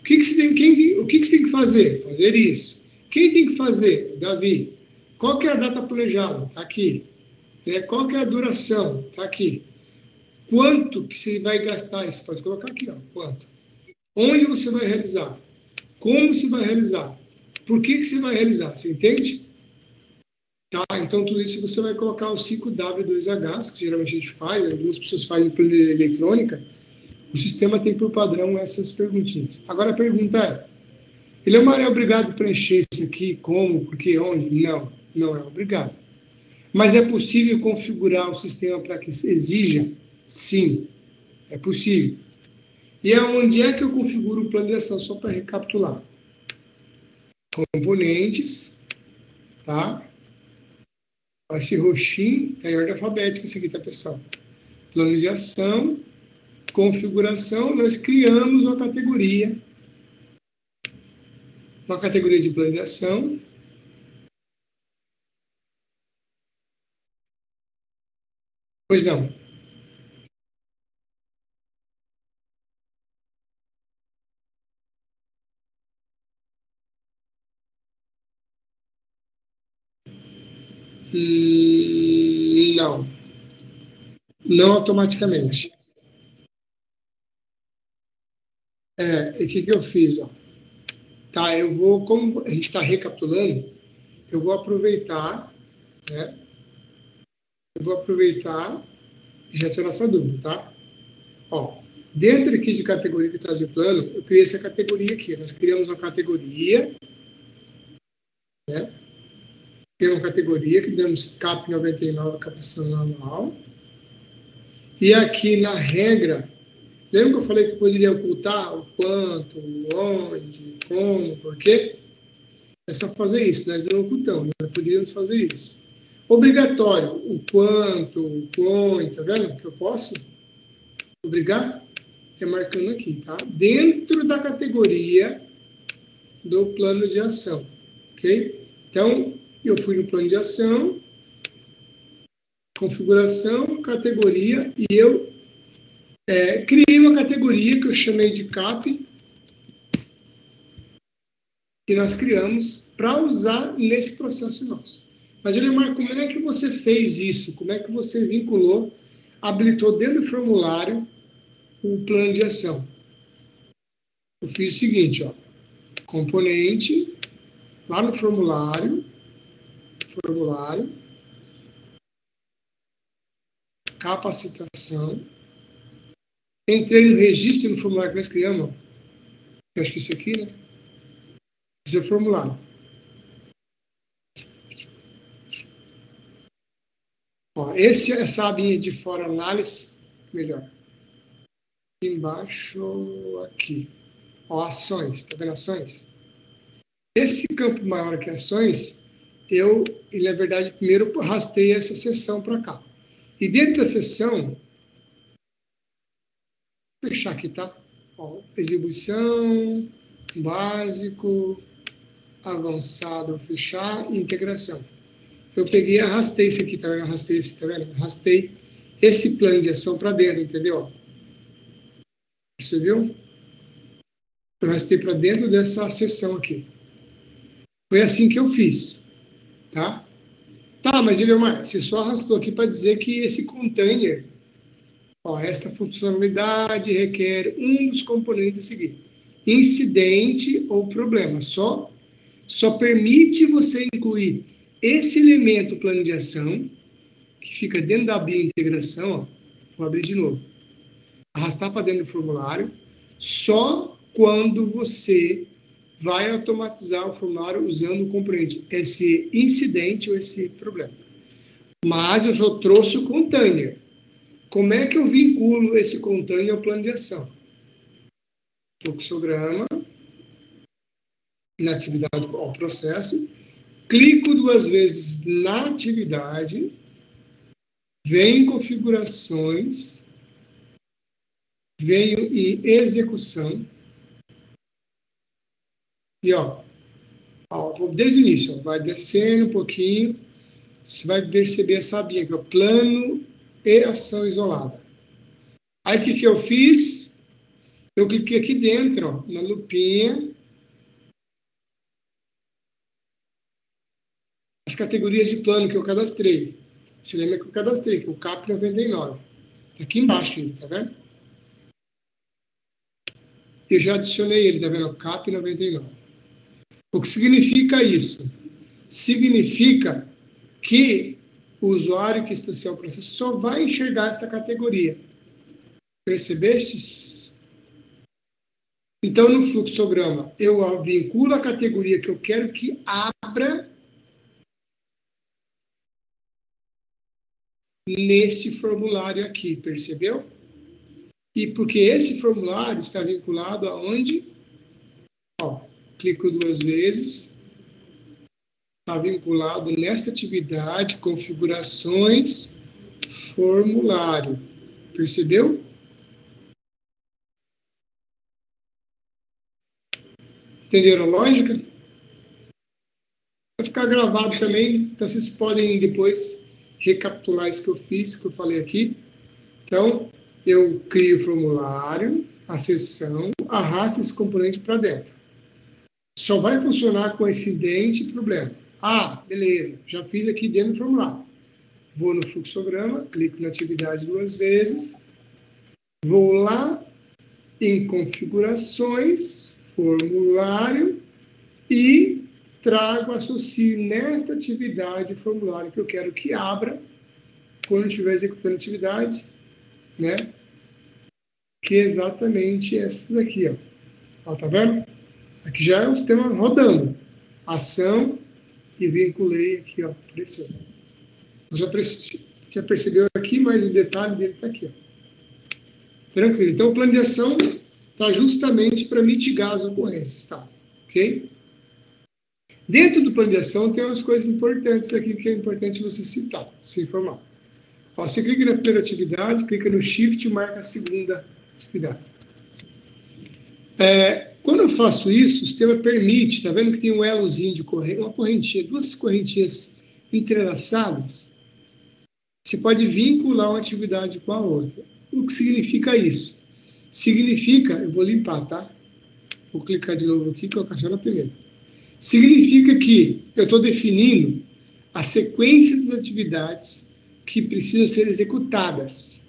você tem que fazer? Fazer isso. Quem tem que fazer? Davi. Qual que é a data planejada? Está aqui. Qual que é a duração? Está aqui. Quanto que você vai gastar? Você pode colocar aqui, ó, quanto. Onde você vai realizar? Como você vai realizar? Por que você vai realizar? Você entende? Tá? Então, tudo isso você vai colocar o 5W2H, que geralmente a gente faz, algumas pessoas fazem por eletrônica. O sistema tem por padrão essas perguntinhas. Agora a pergunta ele é obrigado a preencher isso aqui, como, por quê, onde? Não, não é obrigado. Mas é possível configurar o sistema para que exija? Sim, é possível. E onde é que eu configuro o plano de ação? Só para recapitular. Componentes, tá? Esse roxinho é a ordem alfabética, isso aqui, tá, pessoal? Plano de ação, configuração, nós criamos uma categoria de plano de ação. Pois não. Não. Não automaticamente. E o que eu fiz? Ó? Tá, como a gente está recapitulando, eu vou aproveitar, né? Eu vou aproveitar e já tirar essa dúvida, tá? Ó, dentro aqui de categoria que está de plano, eu criei essa categoria aqui. Nós criamos uma categoria, né? Tem uma categoria que damos CAP 99, capacitação anual. E aqui na regra, lembra que eu falei que eu poderia ocultar o quanto, onde, como, por quê? É só fazer isso, nós não ocultamos, nós poderíamos fazer isso. Obrigatório, o quanto, o como, tá vendo? Que eu posso obrigar? É marcando aqui, tá? Dentro da categoria do plano de ação, ok? Então, eu fui no plano de ação, configuração, categoria, e eu criei uma categoria que eu chamei de CAP, que nós criamos para usar nesse processo nosso. Mas, Elimar, como é que você fez isso? Como é que você vinculou, habilitou dentro do formulário o plano de ação? Eu fiz o seguinte, ó, componente, lá no formulário, capacitação, entrei no registro no formulário que nós criamos, ó. Eu acho que isso aqui, né? Esse é o formulário. Ó, essa abinha de fora, análise, melhor. Embaixo, aqui. Ó, ações, tá vendo ações? Esse campo maior aqui, ações, ele, na verdade, primeiro eu arrastei essa seção para cá. E dentro da seção, vou fechar aqui, tá? Ó, exibição, básico, avançado, vou fechar, e integração. Eu peguei e arrastei isso aqui, tá vendo? Arrastei esse plano de ação para dentro, entendeu? Você viu? Eu arrastei para dentro dessa seção aqui. Foi assim que eu fiz, tá? Tá, mas, Guilherme, você só arrastou aqui para dizer que esse container, ó, esta funcionalidade requer um dos componentes a seguir. Incidente ou problema. Só permite você incluir esse elemento plano de ação, que fica dentro da biointegração, ó, vou abrir de novo. Arrastar para dentro do formulário, só quando você vai automatizar o formulário usando o componente, esse incidente ou esse problema. Mas eu só trouxe o container. Como é que eu vinculo esse container ao plano de ação? Fluxograma, na atividade ao processo, clico 2 vezes na atividade, venho em configurações, venho em execução, e desde o início, vai descendo um pouquinho, você vai perceber essa abinha aqui, plano e ação isolada. Aí o que eu fiz? Eu cliquei aqui dentro, na lupinha, as categorias de plano que eu cadastrei. Você lembra que eu cadastrei, que é o CAP 99. Está aqui embaixo, tá vendo? Eu já adicionei ele, tá vendo? O CAP 99. O que significa isso? Significa que o usuário que instanciar o processo só vai enxergar essa categoria. Percebestes? Então, no fluxograma, eu vinculo a categoria que eu quero que abra neste formulário aqui, percebeu? E porque esse formulário está vinculado aonde? Clico 2 vezes. Está vinculado nessa atividade, configurações, formulário. Percebeu? Entenderam a lógica? Vai ficar gravado também, então vocês podem depois recapitular isso que eu fiz, que eu falei aqui. Então, eu crio o formulário, a seção, arrasto esse componente para dentro. Só vai funcionar com esse idente e problema. Beleza, já fiz aqui dentro do formulário. Vou no fluxograma, clico na atividade 2 vezes, vou lá em configurações, formulário, e trago, associo nesta atividade o formulário que eu quero que abra quando estiver executando a atividade, né? Que é exatamente essa daqui, tá vendo? Aqui já é o sistema rodando. Ação, e vinculei aqui, apareceu. Já percebeu aqui, mas o detalhe dele está aqui, Tranquilo. Então, o plano de ação está justamente para mitigar as ocorrências, tá? Ok? Dentro do plano de ação tem umas coisas importantes aqui que é importante você citar, se informar. Você clica na primeira atividade, clica no Shift e marca a segunda atividade. Quando eu faço isso, o sistema permite, tá vendo que tem um elozinho de corrente, uma correntinha, 2 correntinhas entrelaçadas? Você pode vincular uma atividade com a outra. O que significa isso? Significa, eu vou limpar, tá? Vou clicar de novo aqui e colocar só na primeira. Significa que eu estou definindo a sequência das atividades que precisam ser executadas.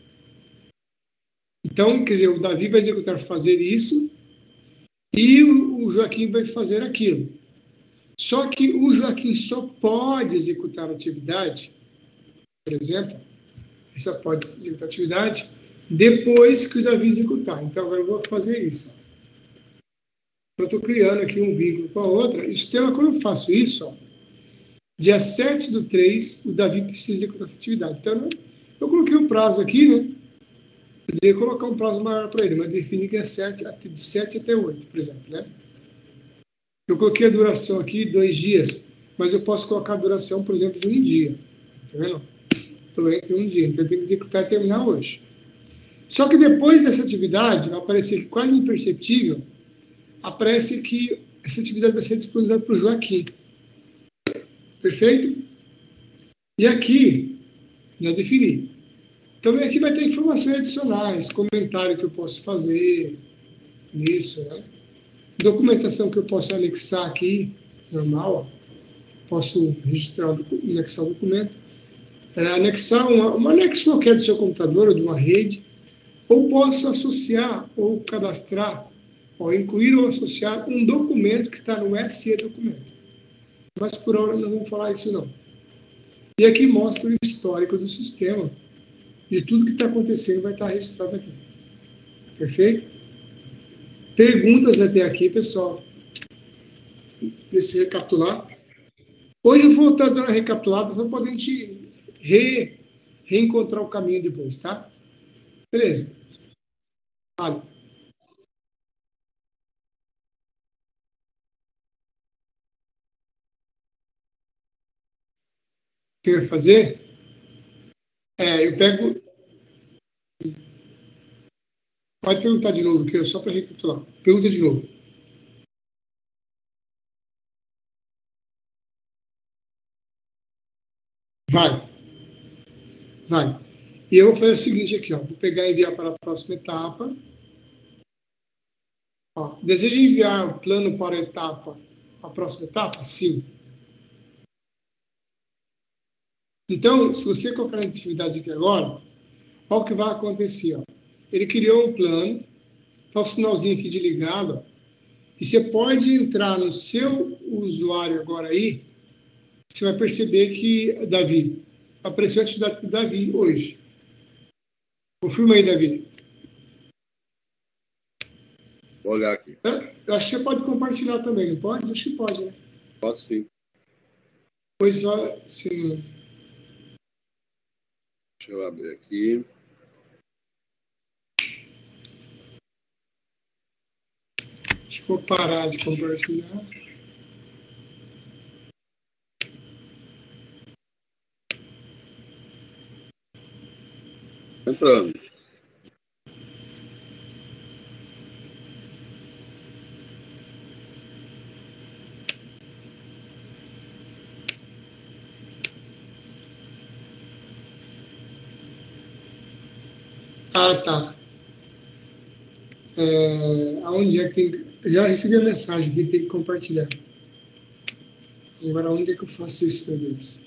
Então, quer dizer, o Davi vai fazer isso e o Joaquim vai fazer aquilo. Só que o Joaquim só pode executar a atividade, por exemplo, ele só pode executar a atividade depois que o Davi executar. Então, agora eu vou fazer isso. Eu estou criando aqui um vínculo com a outra. E o sistema, quando eu faço isso, dia 7/3, o Davi precisa executar essa atividade. Então, eu coloquei um prazo aqui, né? Eu poderia colocar um prazo maior para ele, mas defini que é de 7 até 8, por exemplo, né? Eu coloquei a duração aqui, 2 dias, mas eu posso colocar a duração, por exemplo, de 1 dia. Tá vendo? Estou entre 1 dia, então eu tenho que executar e terminar hoje. Só que depois dessa atividade, vai aparecer quase imperceptível, aparece que essa atividade vai ser disponibilizada para o Joaquim. Perfeito? E aqui, já defini. Então, aqui vai ter informações adicionais, comentário que eu posso fazer nisso, né? Documentação que eu posso anexar aqui, normal, posso registrar, anexar o documento, anexar um anexo qualquer do seu computador ou de uma rede, ou posso associar ou cadastrar, ou incluir ou associar um documento que está no SE documento. Mas por hora não vamos falar isso não. E aqui mostra o histórico do sistema, de tudo que está acontecendo vai estar registrado aqui. Perfeito? Perguntas até aqui, pessoal? Desse recapitular. Hoje eu vou estar dando uma recapitulada só para a gente reencontrar o caminho depois, tá? Beleza. Vale. O que eu ia fazer? Eu pego. Pode perguntar de novo, que só para recapitular. Pergunta de novo. Vai. Vai. E eu vou fazer o seguinte aqui, ó. Vou pegar e enviar para a próxima etapa. Ó, deseja enviar o plano para a próxima etapa? Sim. Então, se você colocar a atividade aqui agora, olha o que vai acontecer. Ó. Ele criou um plano, tá o sinalzinho aqui de ligado, ó, e você pode entrar no seu usuário agora aí, você vai perceber que, Davi, apareceu a atividade do Davi hoje. Confirma aí, Davi. Vou olhar aqui. Eu acho que você pode compartilhar também, não pode? Acho que pode, né? Posso sim. Pois só, sim. Deixa eu abrir aqui. Deixa eu parar de compartilhar. Entrando. Ah, tá. Aonde é que tem que... Já recebi a mensagem que tem que compartilhar. Agora, onde é que eu faço isso, meu Deus?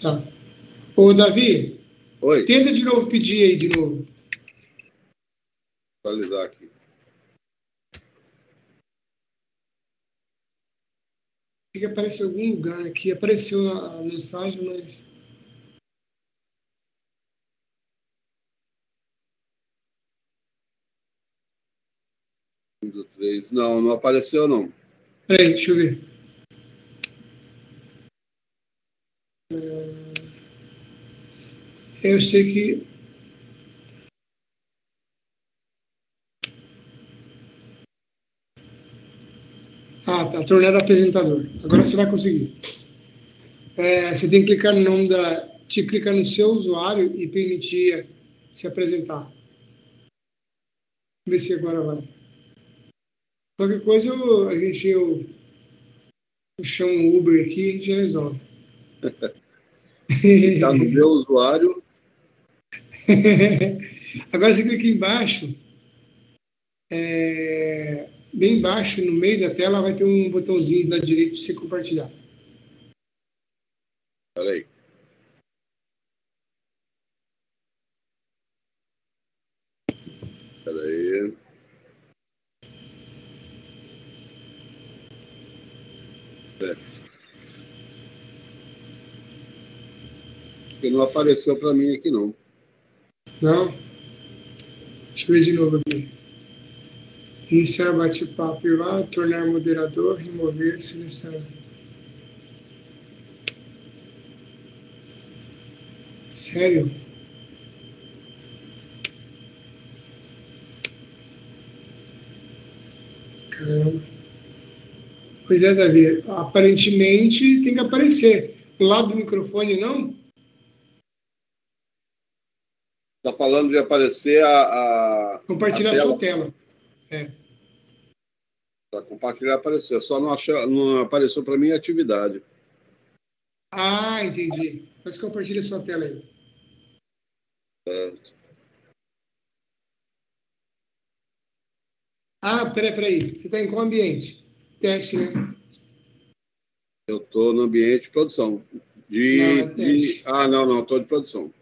Tá. Ô, Davi, Oi. tenta de novo pedir aí de novo. Atualizar aqui. Tem que aparecer em algum lugar aqui. Apareceu a mensagem, mas... Do 3. Não, não apareceu, não. Peraí, deixa eu ver. Eu sei que... Ah, tá. Tornar apresentador. Agora você vai conseguir. Você tem que clicar no nome da... Te clicar no seu usuário e permitir se apresentar. Vamos ver se agora vai. Qualquer coisa, eu chamo um Uber aqui e a gente já resolve. Está no meu usuário. Agora você clica embaixo, bem embaixo, no meio da tela, vai ter um botãozinho da direita para você compartilhar. Espera aí. Espera aí. Porque não apareceu para mim aqui, não. Não? Deixa eu ver de novo aqui. Iniciar bate-papo lá, tornar moderador, remover, selecionar. Sério? Caramba. Pois é, Davi. Aparentemente tem que aparecer. Do lado do microfone, não? Está falando de aparecer Compartilhar a sua tela. tela. Para compartilhar apareceu. Só não apareceu para mim a atividade. Ah, entendi. Mas compartilha sua tela aí. Ah, peraí. Você está em qual ambiente? Teste, né? Eu estou no ambiente de produção. Não, é teste. Não, estou de produção.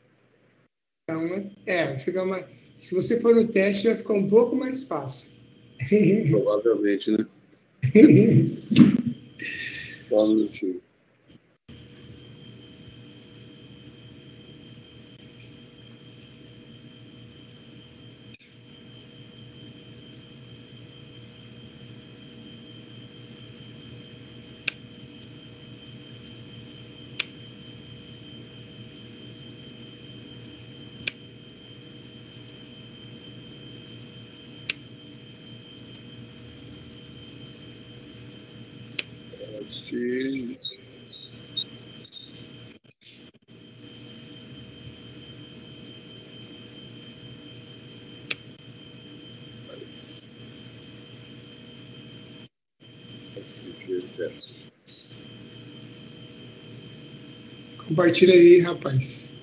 Então, fica mais... Se você for no teste, vai ficar um pouco mais fácil. Provavelmente, né? Só um minutinho. teste. Teste. Compartilha aí, rapaz.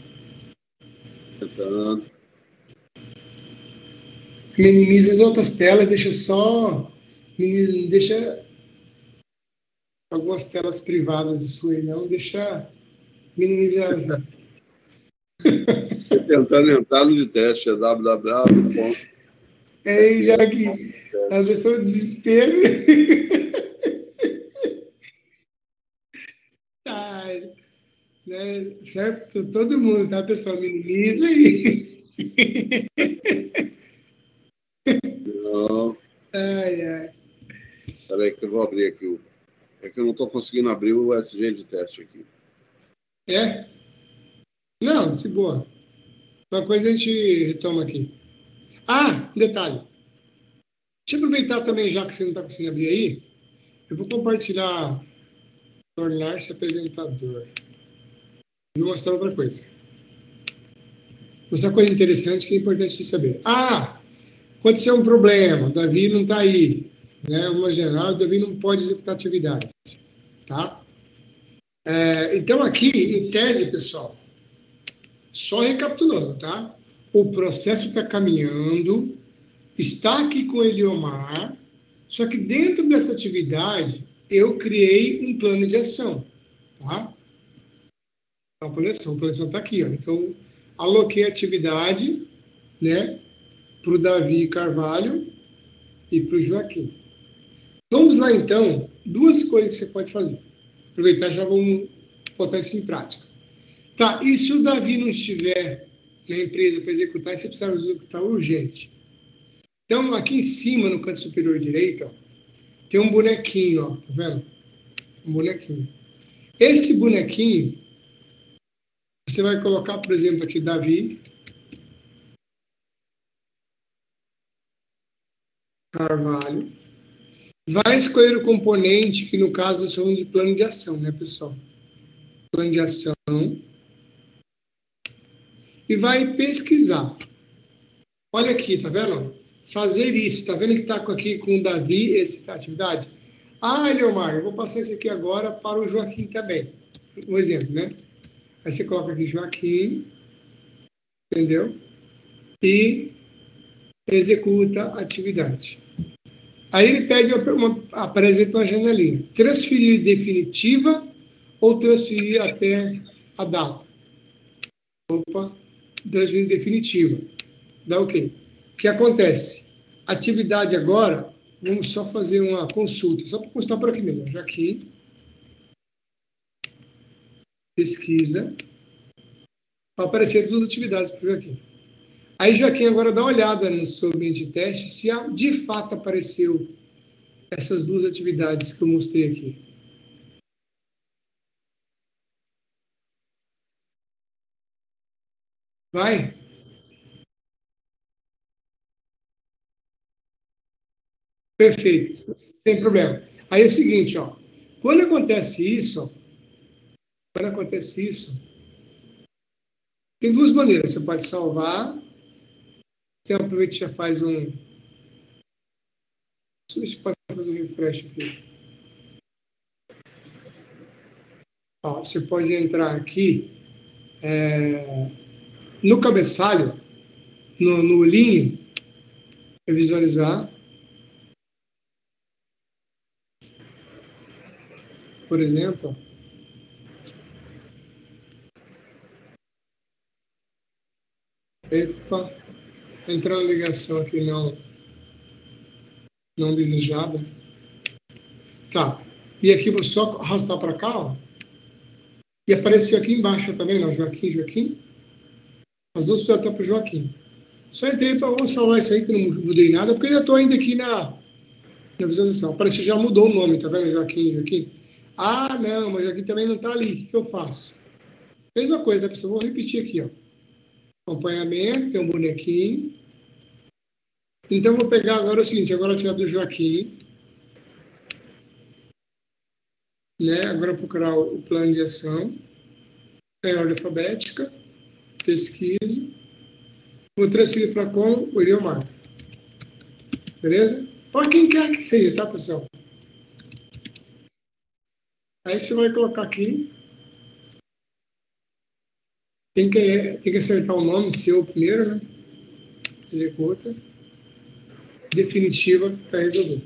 Tentando. Minimiza as outras telas, deixa só. Deixa algumas telas privadas de sua aí, não. Deixa. Minimiza elas. Tentando entrar no de teste, é www. É, já que a pessoa desespero. Ai, né? Certo? Todo mundo, tá, pessoal? Minimiza aí. Não. Ai, ai. Peraí que eu vou abrir aqui. É que eu não estou conseguindo abrir o SG de teste aqui. É? Não, de boa. Uma coisa a gente retoma aqui. Ah, um detalhe. Deixa eu aproveitar também, já que você não está conseguindo abrir aí, eu vou compartilhar tornar-se apresentador. Vou mostrar outra coisa. Mostrar coisa interessante que é importante você saber. Ah, aconteceu um problema, o Davi não está aí. Né? Uma geral, o Davi não pode executar atividade. Tá? Então, aqui, em tese, pessoal, só recapitulando, tá? O processo está caminhando, está aqui com o Eliomar, só que dentro dessa atividade, eu criei um plano de ação, tá? O plano de ação está aqui, ó. Então, aloquei a atividade, né, para o Davi Carvalho e para o Joaquim. Vamos lá, então, duas coisas que você pode fazer. Aproveitar, já vamos botar isso em prática. Tá, e se o Davi não estiver na empresa para executar, você precisa executar urgente. Então, aqui em cima, no canto superior direito, ó, tem um bonequinho, ó, tá vendo? Um bonequinho. Esse bonequinho, você vai colocar, por exemplo, aqui, Davi Carvalho. Vai escolher o componente, que no caso nós chamamos de plano de ação, né, pessoal? Plano de ação. E vai pesquisar. Olha aqui, tá vendo? Fazer isso. Tá vendo que está aqui com o Davi, essa atividade? Ah, Eliomar, eu vou passar isso aqui agora para o Joaquim também. Um exemplo, né? Aí você coloca aqui Joaquim, entendeu? E executa a atividade. Aí ele pede, apresenta uma janelinha. Transferir definitiva ou transferir até a data? Opa, transferir definitiva. Dá ok. O que acontece? Atividade agora, vamos só fazer uma consulta, só para constar por aqui mesmo. Joaquim, pesquisa, vai aparecer duas atividades por aqui. Aí, Joaquim, agora dá uma olhada no seu ambiente de teste, se de fato apareceu essas duas atividades que eu mostrei aqui. Vai? Perfeito, sem problema. Aí é o seguinte, ó, quando acontece isso, tem duas maneiras. Você pode salvar, você aproveita e já faz um... Deixa eu ver se pode fazer um refresh aqui. Ó, você pode entrar aqui no cabeçalho, no olhinho, e visualizar. Por exemplo, epa, entrou uma ligação aqui não desejada. Tá. E aqui vou só arrastar para cá, ó. E apareceu aqui embaixo, tá vendo? Joaquim. As duas foram até para o Joaquim. Só entrei para vou salvar isso aí, que não mudei nada, porque eu já estou ainda aqui na visualização. Apareceu, já mudou o nome, tá vendo? Joaquim. Ah, não, mas Joaquim também não está ali. O que eu faço? Mesma coisa, né, pessoal? Vou repetir aqui, ó. Acompanhamento, tem um bonequinho. Então, vou pegar agora o seguinte, agora a atividade do Joaquim. né? Agora procurar o plano de ação, é ordem alfabética, pesquiso, vou transferir para com o Eliomar. Beleza? Para quem quer que seja, tá, pessoal? Aí você vai colocar aqui. Tem que acertar o nome seu primeiro, né? Executa. Definitiva para resolver.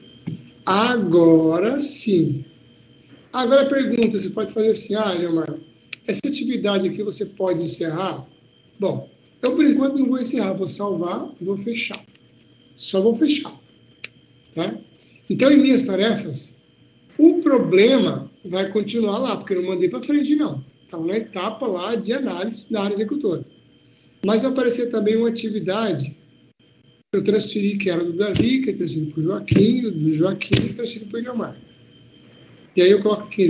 Agora sim. Agora a pergunta, você pode fazer assim, Leomar, essa atividade aqui você pode encerrar? Bom, eu por enquanto não vou encerrar, vou salvar e vou fechar. Só vou fechar. Tá? Então, em minhas tarefas, o problema vai continuar lá, porque eu não mandei para frente, não. Estava na etapa lá de análise da área executora. Mas vai aparecer também uma atividade que eu transferi, que era do Davi, que eu transferi para o Joaquim, do Joaquim, eu transferi para o Eliomar. E aí eu coloco aqui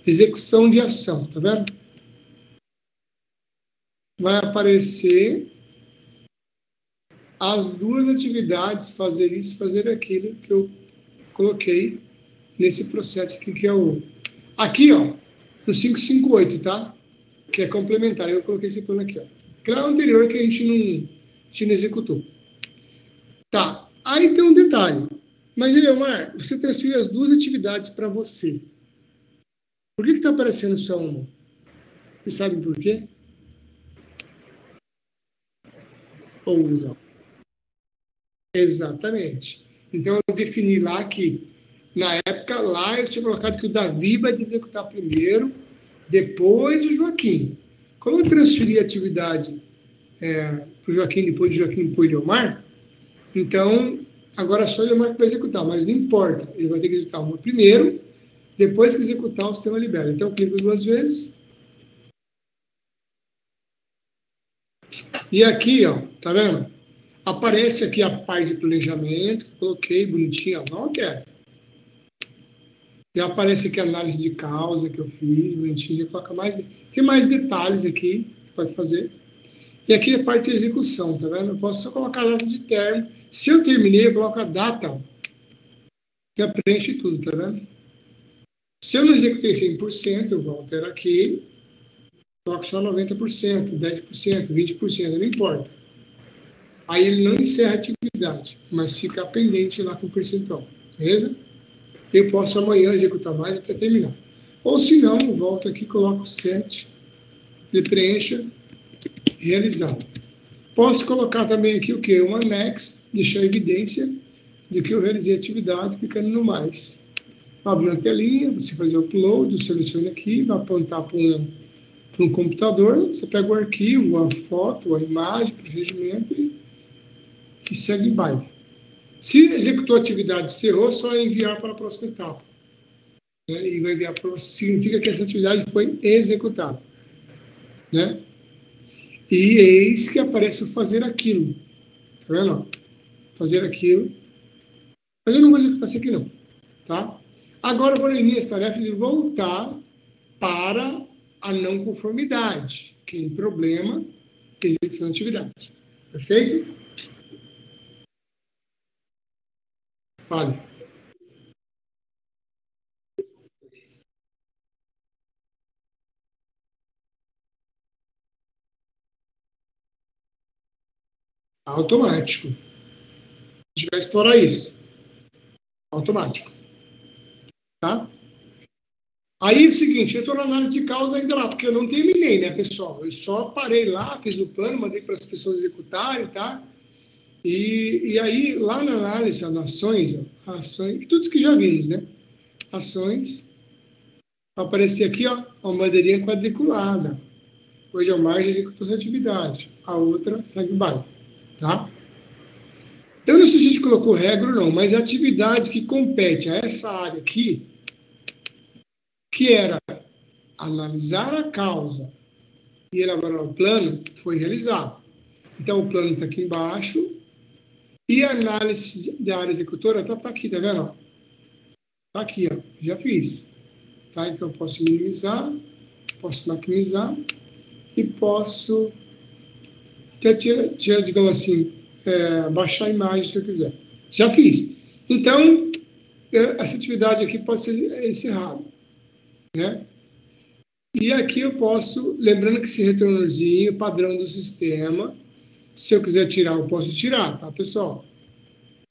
execução de ação, tá vendo? Vai aparecer as duas atividades, fazer isso, fazer aquilo, que eu coloquei nesse processo aqui, que é o... Aqui, ó, no 558, tá? Que é complementar. Eu coloquei esse plano aqui, ó. Que é o anterior que a gente não executou. Tá. Aí tem um detalhe. Mas, Eliomar, você transferiu as duas atividades para você. Por que está aparecendo só uma? Vocês sabem por quê? Ou não? Exatamente. Então, eu defini lá que, na época, lá eu tinha colocado que o Davi vai executar primeiro, depois o Joaquim. Como eu transferi a atividade para o Joaquim, depois do Joaquim, depois do Eliomar, então, agora só o Eliomar que vai executar, mas não importa. Ele vai ter que executar uma primeiro, depois que executar, o sistema libera. Então, eu clico duas vezes. E aqui, ó, tá vendo? Aparece aqui a parte de planejamento, que eu coloquei bonitinho, não altera. E aparece aqui a análise de causa que eu fiz, bonitinho, coloca mais. Tem mais detalhes aqui que você pode fazer. E aqui a parte de execução, tá vendo? Eu posso só colocar a data de término. Se eu terminei, eu coloco a data. Já preenche tudo, tá vendo? Se eu não executei 100%, eu vou alterar aqui. Coloco só 90%, 10%, 20%, não importa. Aí ele não encerra a atividade, mas fica pendente lá com o percentual, beleza? Eu posso amanhã executar mais até terminar. Ou se não, volto aqui, coloco 7, ele preencha, realizado. Posso colocar também aqui o quê? Um anexo, deixar evidência de que eu realizei a atividade, clicando no mais. Abre uma telinha, você faz o upload, seleciona aqui, vai apontar para um computador, você pega o arquivo, a foto, a imagem, o procedimento e segue em baile. Se executou a atividade, encerrou, só enviar para a próxima etapa. Né? E vai enviar para você, significa que essa atividade foi executada. Né? E eis que aparece o fazer aquilo. Tá vendo? Fazer aquilo. Mas eu não vou executar isso aqui, não. Tá? Agora eu vou em minhas tarefas e voltar para a não conformidade, que é em problema, execução da atividade. Perfeito? Vale. Automático. A gente vai explorar isso. Automático. Tá? Aí é o seguinte, eu estou na análise de causa ainda lá, porque eu não terminei, né, pessoal? Eu só parei lá, fiz o plano, mandei para as pessoas executarem, tá? E aí, lá na análise, as ações, tudo isso que já vimos, né? Ações, vai aparecer aqui, ó, uma bandeirinha quadriculada. O Eliomar já executou essa atividade, a outra segue o baile, tá? Eu não sei se a gente colocou regra ou não, mas a atividade que compete a essa área aqui, que era analisar a causa e elaborar o plano, foi realizado. Então, o plano está aqui embaixo e a análise da área executora está aqui, tá vendo? Está aqui, ó, já fiz. Tá? Então, eu posso minimizar, posso maximizar e posso até tirar, digamos assim, baixar a imagem se eu quiser. Já fiz. Então, essa atividade aqui pode ser encerrada. né? E aqui eu posso, lembrando que esse retornozinho, padrão do sistema, se eu quiser tirar, eu posso tirar, tá, pessoal?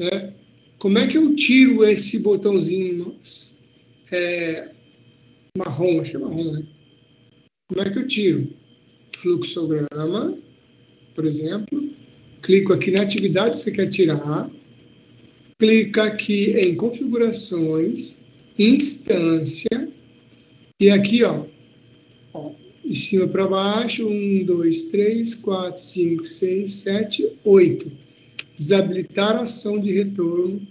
Né? Como é que eu tiro esse botãozinho marrom, acho que é marrom, né? Como é que eu tiro? Fluxograma, por exemplo, clico aqui na atividade que você quer tirar, clica aqui em configurações, instância, e aqui, ó, de cima para baixo, 1, 2, 3, 4, 5, 6, 7, 8. Desabilitar a ação de retorno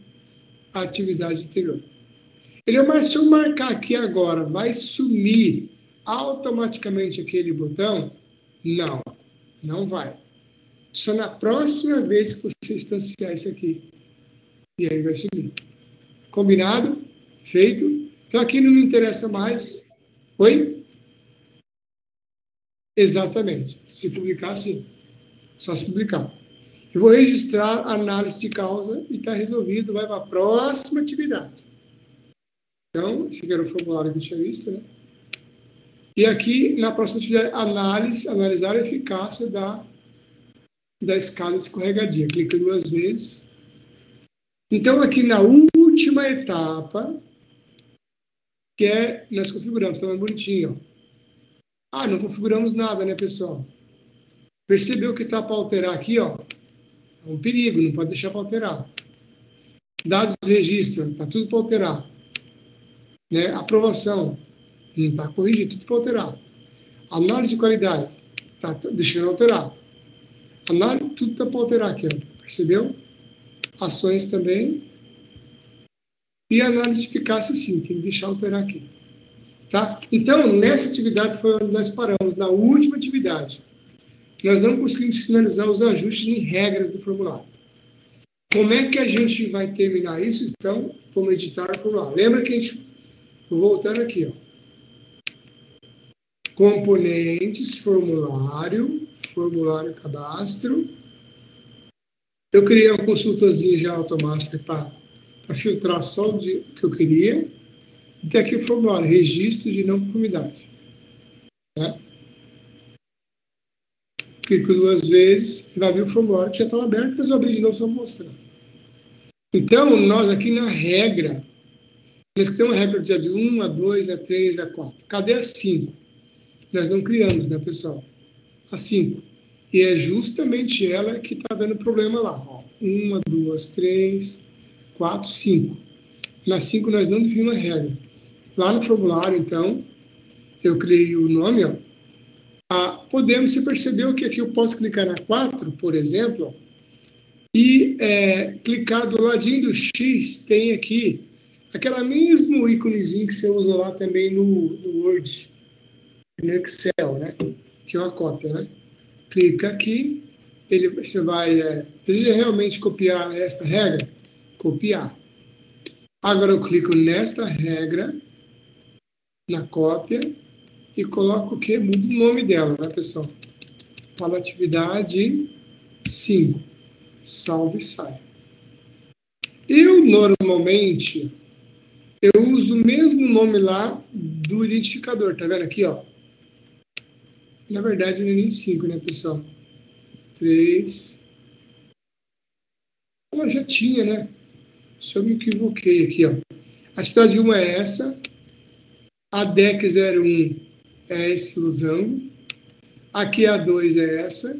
à atividade anterior. Mas se eu marcar aqui agora, vai sumir automaticamente aquele botão? Não, não vai. Só na próxima vez que você instanciar isso aqui. E aí vai sumir. Combinado? Feito? Então aqui não me interessa mais. Oi? Exatamente. Se publicar, sim. Só se publicar. Eu vou registrar a análise de causa e está resolvido. Vai para a próxima atividade. Então, esse aqui era o formulário que eu tinha visto, né? E aqui, na próxima atividade, analisar a eficácia da escala escorregadia. Clica 2 vezes. Então, aqui na última etapa, que é, nós configuramos, está mais bonitinho, ó. Não configuramos nada, né, pessoal? Percebeu que está para alterar aqui, ó? É um perigo, não pode deixar para alterar. Dados de registro, está tudo para alterar. Né? Aprovação, não está corrigido, tudo para alterar. Análise de qualidade, está deixando alterar. Análise, tudo está para alterar aqui, ó. Percebeu? Ações também. E análise de eficácia, sim, tem que deixar alterar aqui. Tá? Então, nessa atividade foi onde nós paramos, na última atividade. Nós não conseguimos finalizar os ajustes em regras do formulário. Como é que a gente vai terminar isso? Então, vamos editar o formulário. Lembra que a gente... Vou voltando aqui, ó. Componentes, formulário cadastro. Eu criei uma consultazinha já automática para filtrar só o que eu queria. E tem aqui o formulário, registro de não conformidade. Né? Clico 2 vezes e vai abrir o formulário que já estava aberto, mas eu abri de novo só para mostrar. Então, nós aqui na regra, nós criamos uma regra de 1, a 2, a 3, a 4. Cadê a 5? Nós não criamos, né, pessoal? A 5. E é justamente ela que está dando problema lá. Ó. 1, 2, 3, 4, 5. Na 5 nós não definimos a regra. Lá no formulário, então, eu criei o nome, ó. Você percebeu que aqui eu posso clicar na 4, por exemplo, ó, e clicar do ladinho do X, tem aqui aquela mesmo íconezinho que você usa lá também no Word, no Excel, né? Que é uma cópia, né? Clica aqui, você vai... deseja realmente copiar esta regra? Copiar. Agora eu clico nesta regra, na cópia, e coloco o quê? Muda o nome dela, né, pessoal? Fala atividade 5. Salve e sai. Eu, normalmente, eu uso o mesmo nome lá do identificador, tá vendo aqui, ó? Na verdade, não é nem 5, né, pessoal? 3. Ela já tinha, né? Só me equivoquei aqui, ó. A atividade 1 é essa. A DEC 01 é esse ilusão. Aqui a 2 é essa.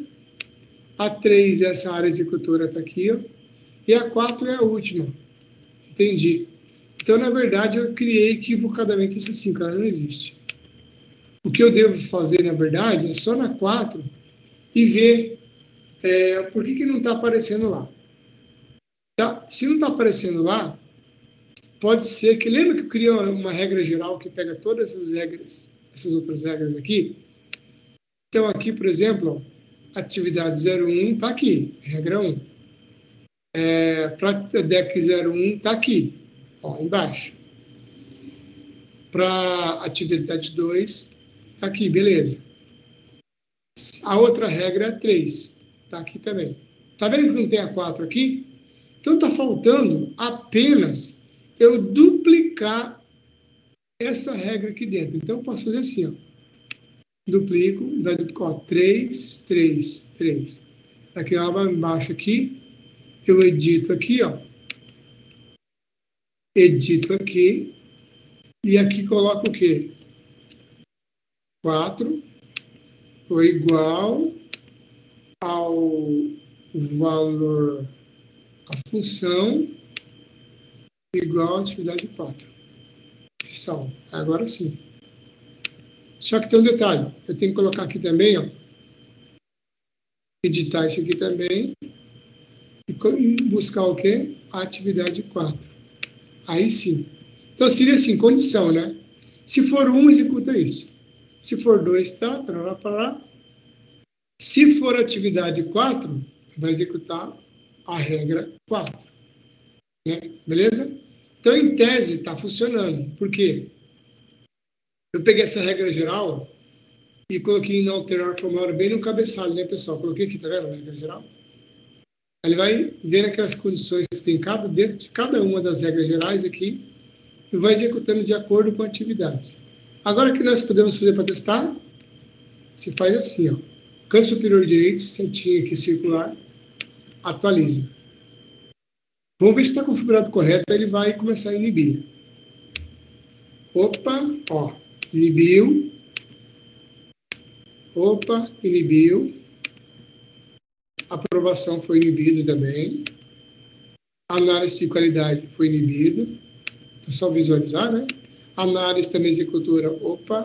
A 3 é essa área executora, tá aqui, ó. E a 4 é a última. Entendi. Então, na verdade, eu criei equivocadamente essa 5, ela não existe. O que eu devo fazer, na verdade, é só na 4 e ver por que não está aparecendo lá. Tá? Se não está aparecendo lá, pode ser que... Lembra que eu criei uma regra geral que pega todas essas regras, essas outras regras aqui? Então, aqui, por exemplo, ó, atividade 01 está aqui, regra 1. Para DEC 01 está aqui, ó, embaixo. Para atividade 2, está aqui, beleza. A outra regra é 3, está aqui também. Está vendo que não tem a 4 aqui? Então, está faltando apenas eu duplicar essa regra aqui dentro. Então, eu posso fazer assim, ó. Duplico, vai duplicar, ó, 3, 3, 3. Aqui, ó, embaixo aqui, eu edito aqui, ó. Edito aqui, e aqui coloco o quê? 4, ou igual ao valor, a função, igual à atividade 4. Que são, agora sim. Só que tem um detalhe, eu tenho que colocar aqui também, ó, editar isso aqui também, e buscar o quê? A atividade 4. Aí sim. Então, seria assim, condição, né? Se for 1, executa isso. Se for 2, tá? Parará, parará. Se for atividade 4, vai executar a regra 4. Né? Beleza? Então, em tese, está funcionando. Por quê? Eu peguei essa regra geral e coloquei no alterar formulário bem no cabeçalho, né, pessoal? Coloquei aqui, tá vendo? A regra geral. Ele vai ver aquelas condições que tem dentro de cada uma das regras gerais aqui e vai executando de acordo com a atividade. Agora, o que nós podemos fazer para testar? Você faz assim, ó. Canto superior direito, setinha aqui circular, atualiza. Vamos ver se está configurado correto, aí ele vai começar a inibir. Opa, ó, inibiu. Opa, inibiu. Aprovação foi inibida também. Análise de qualidade foi inibida. É só visualizar, né? Análise também executora, opa.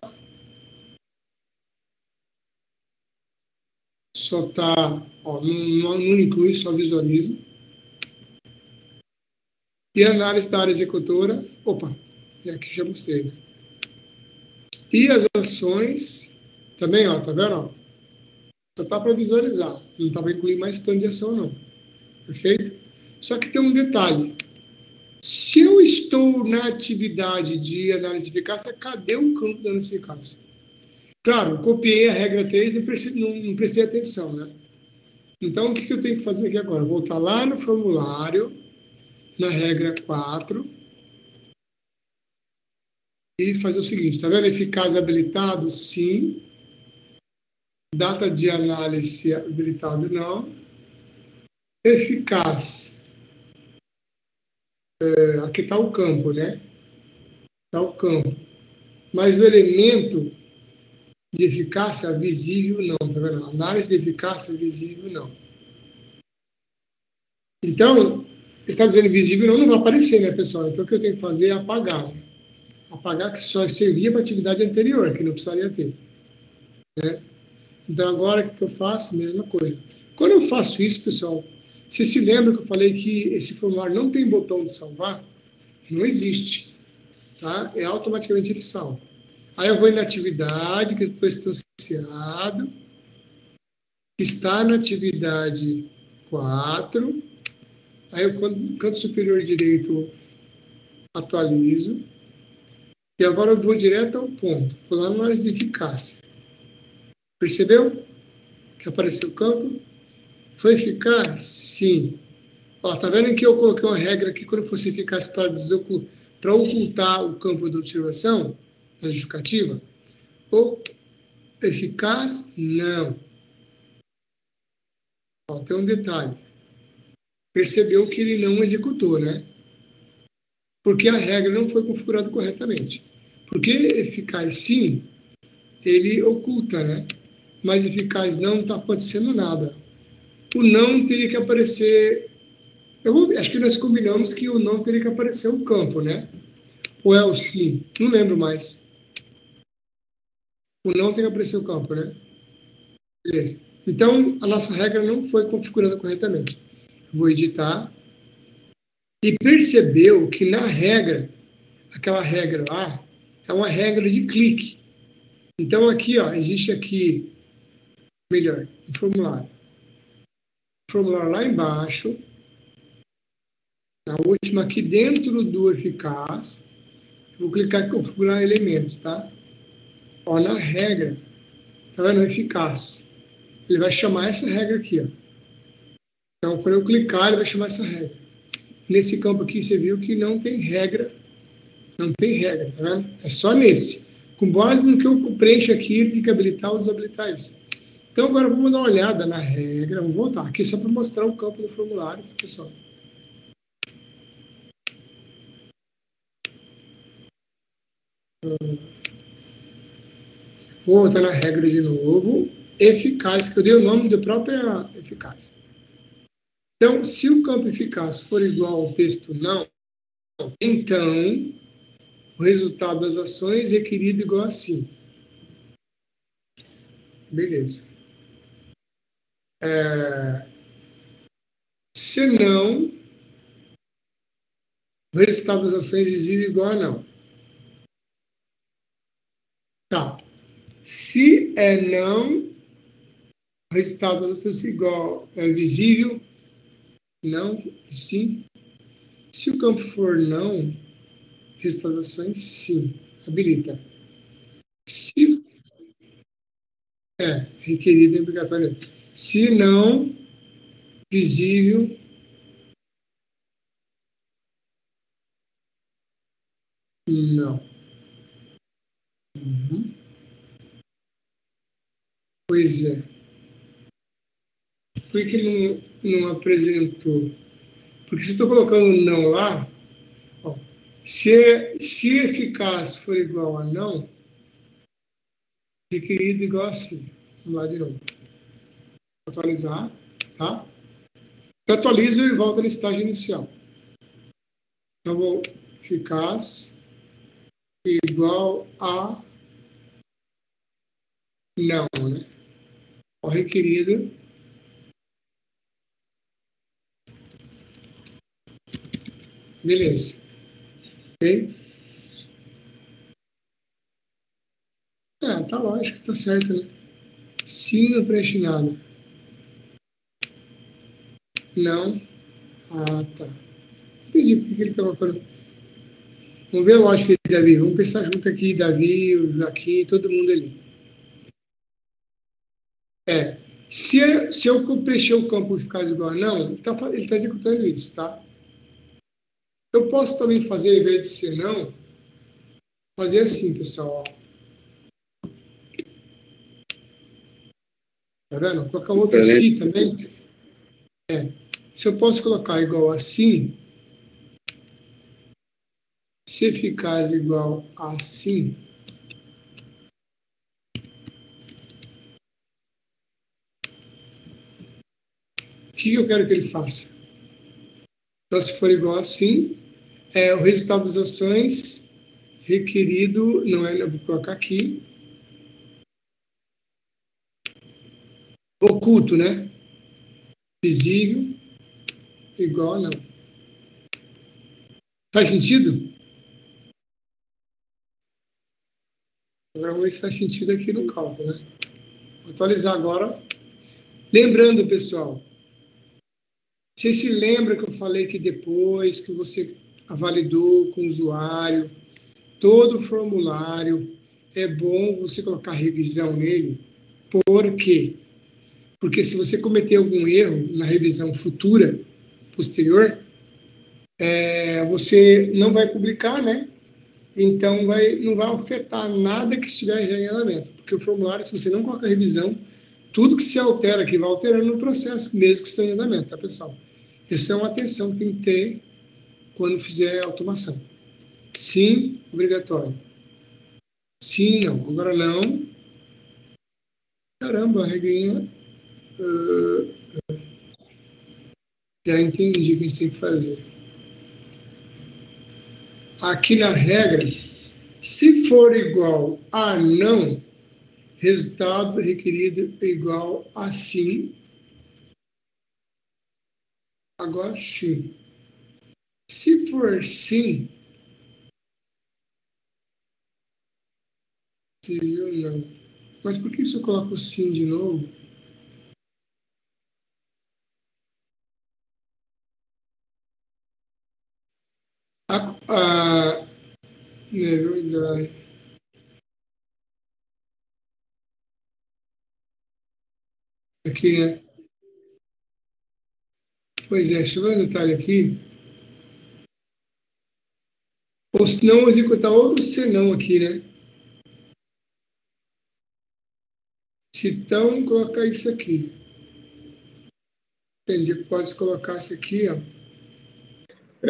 Só tá, ó, não inclui, só visualiza. E análise da área executora, opa, aqui já mostrei, né? E as ações, também, ó, tá vendo? Ó? Só tá para visualizar, não tá para incluir mais plano de ação, não. Perfeito? Só que tem um detalhe. Se eu estou na atividade de análise de eficácia, cadê o campo da análise de eficácia? Claro, copiei a regra 3 e não prestei atenção, né? Então, o que eu tenho que fazer aqui agora? Voltar lá no formulário, na regra 4, e fazer o seguinte, tá vendo? Eficaz habilitado, sim. Data de análise habilitado, não. Eficaz. Aqui está o campo, né? Está o campo. Mas o elemento de eficácia visível, não, tá vendo? Análise de eficácia visível, não. Então, ele está dizendo visível, não vai aparecer, né, pessoal? Então, o que eu tenho que fazer é apagar. Né? Apagar que só servia para a atividade anterior, que não precisaria ter. Né? Então, agora, o que eu faço? Mesma coisa. Quando eu faço isso, pessoal, você se lembra que eu falei que esse formulário não tem botão de salvar? Não existe. Tá? É automaticamente ele salva. Aí eu vou na atividade, que estou instanciado, está na atividade 4, aí eu, canto superior direito, atualizo, e agora eu vou direto ao ponto, vou lá no análise de eficácia. Percebeu? Que apareceu o campo? Foi eficaz? Sim. Ó, tá vendo que eu coloquei uma regra aqui, quando fosse eficaz para ocultar o campo de observação, a justificativa? Ou eficaz? Não. Ó, tem um detalhe. Percebeu que ele não executou, né? Porque a regra não foi configurada corretamente. Porque eficaz sim, ele oculta, né? Mas eficaz não está acontecendo nada. O não teria que aparecer... acho que nós combinamos que o não teria que aparecer um campo, né? Ou é o sim? Não lembro mais. O não tem que aparecer o campo, né? Beleza. Então, a nossa regra não foi configurada corretamente. Vou editar. E percebeu que na regra, aquela regra lá, é uma regra de clique. Então, aqui, ó, existe aqui, melhor, o formulário. O formulário lá embaixo, na última aqui dentro do eficaz, vou clicar em configurar elementos, tá? Ó, na regra, tá vendo? Eficaz. Ele vai chamar essa regra aqui, ó. Então, quando eu clicar, ele vai chamar essa regra. Nesse campo aqui, você viu que não tem regra Não tem regra, tá vendo? É só nesse. Com base no que eu preencho aqui, ele tem que habilitar ou desabilitar isso. Então, agora vamos dar uma olhada na regra. Vamos voltar aqui só para mostrar o campo do formulário, pessoal. Vou voltar na regra de novo. Eficaz, que eu dei o nome da própria eficaz. Então, se o campo eficaz for igual ao texto não, então o resultado das ações é requerido igual assim. Beleza. Se não, o resultado das ações é igual a não. Tá. Se é não, o resultado das ações é igual, é visível, não, sim. Se o campo for não, resultado das ações, sim, habilita. Se requerido é obrigatório. Se não, visível, não. Uhum. Pois é. Por que não apresentou? Porque se eu estou colocando não lá, ó, se eficaz for igual a não, requerido igual a sim. Vamos lá de novo. Atualizar, tá? Eu atualizo e ele volta no estágio inicial. Então, vou eficaz igual a não, né? O requerido beleza. Ok? Tá lógico, tá certo, né? Se não preenche nada. Não. Ah, tá. Entendi por que ele estava falando. Vamos ver a lógica aí, Davi. Vamos pensar junto aqui, Davi, o Joaquim, todo mundo ali. Se eu preencher o campo eficaz igual a não, ele tá executando isso, tá? Eu posso também fazer, ao invés de ser não, fazer assim, pessoal. Ó. Tá vendo? Colocar outro se também. Se eu posso colocar igual assim, se eficaz igual assim, o que eu quero que ele faça? Então, se for igual assim, o resultado das ações requerido, não é, eu vou colocar aqui, oculto, né? Visível, igual a não. Faz sentido? Agora vamos ver se faz sentido aqui no cálculo, né? Vou atualizar agora. Lembrando, pessoal, você se lembra que eu falei que depois que você validou com o usuário, todo o formulário, é bom você colocar revisão nele. Por quê? Porque se você cometer algum erro na revisão futura, posterior, você não vai publicar, né? Então não vai afetar nada que estiver já em andamento. Porque o formulário, se você não coloca revisão, tudo que se altera aqui vai alterando no processo, mesmo que esteja em andamento, tá, pessoal? Essa é uma atenção que tem que ter quando fizer automação. Sim, obrigatório. Sim, não. Agora não. Caramba, a regrinha. Já entendi o que a gente tem que fazer. Aqui na regra, se for igual a não, resultado requerido igual a sim. Agora sim. Se for sim, eu não. Mas por que se eu coloco sim de novo? É verdade. Aqui, né? Pois é, deixa eu ver um detalhe aqui. Ou se não, executar outro senão aqui, né? Se então, colocar isso aqui. Entendi. Pode colocar isso aqui, ó.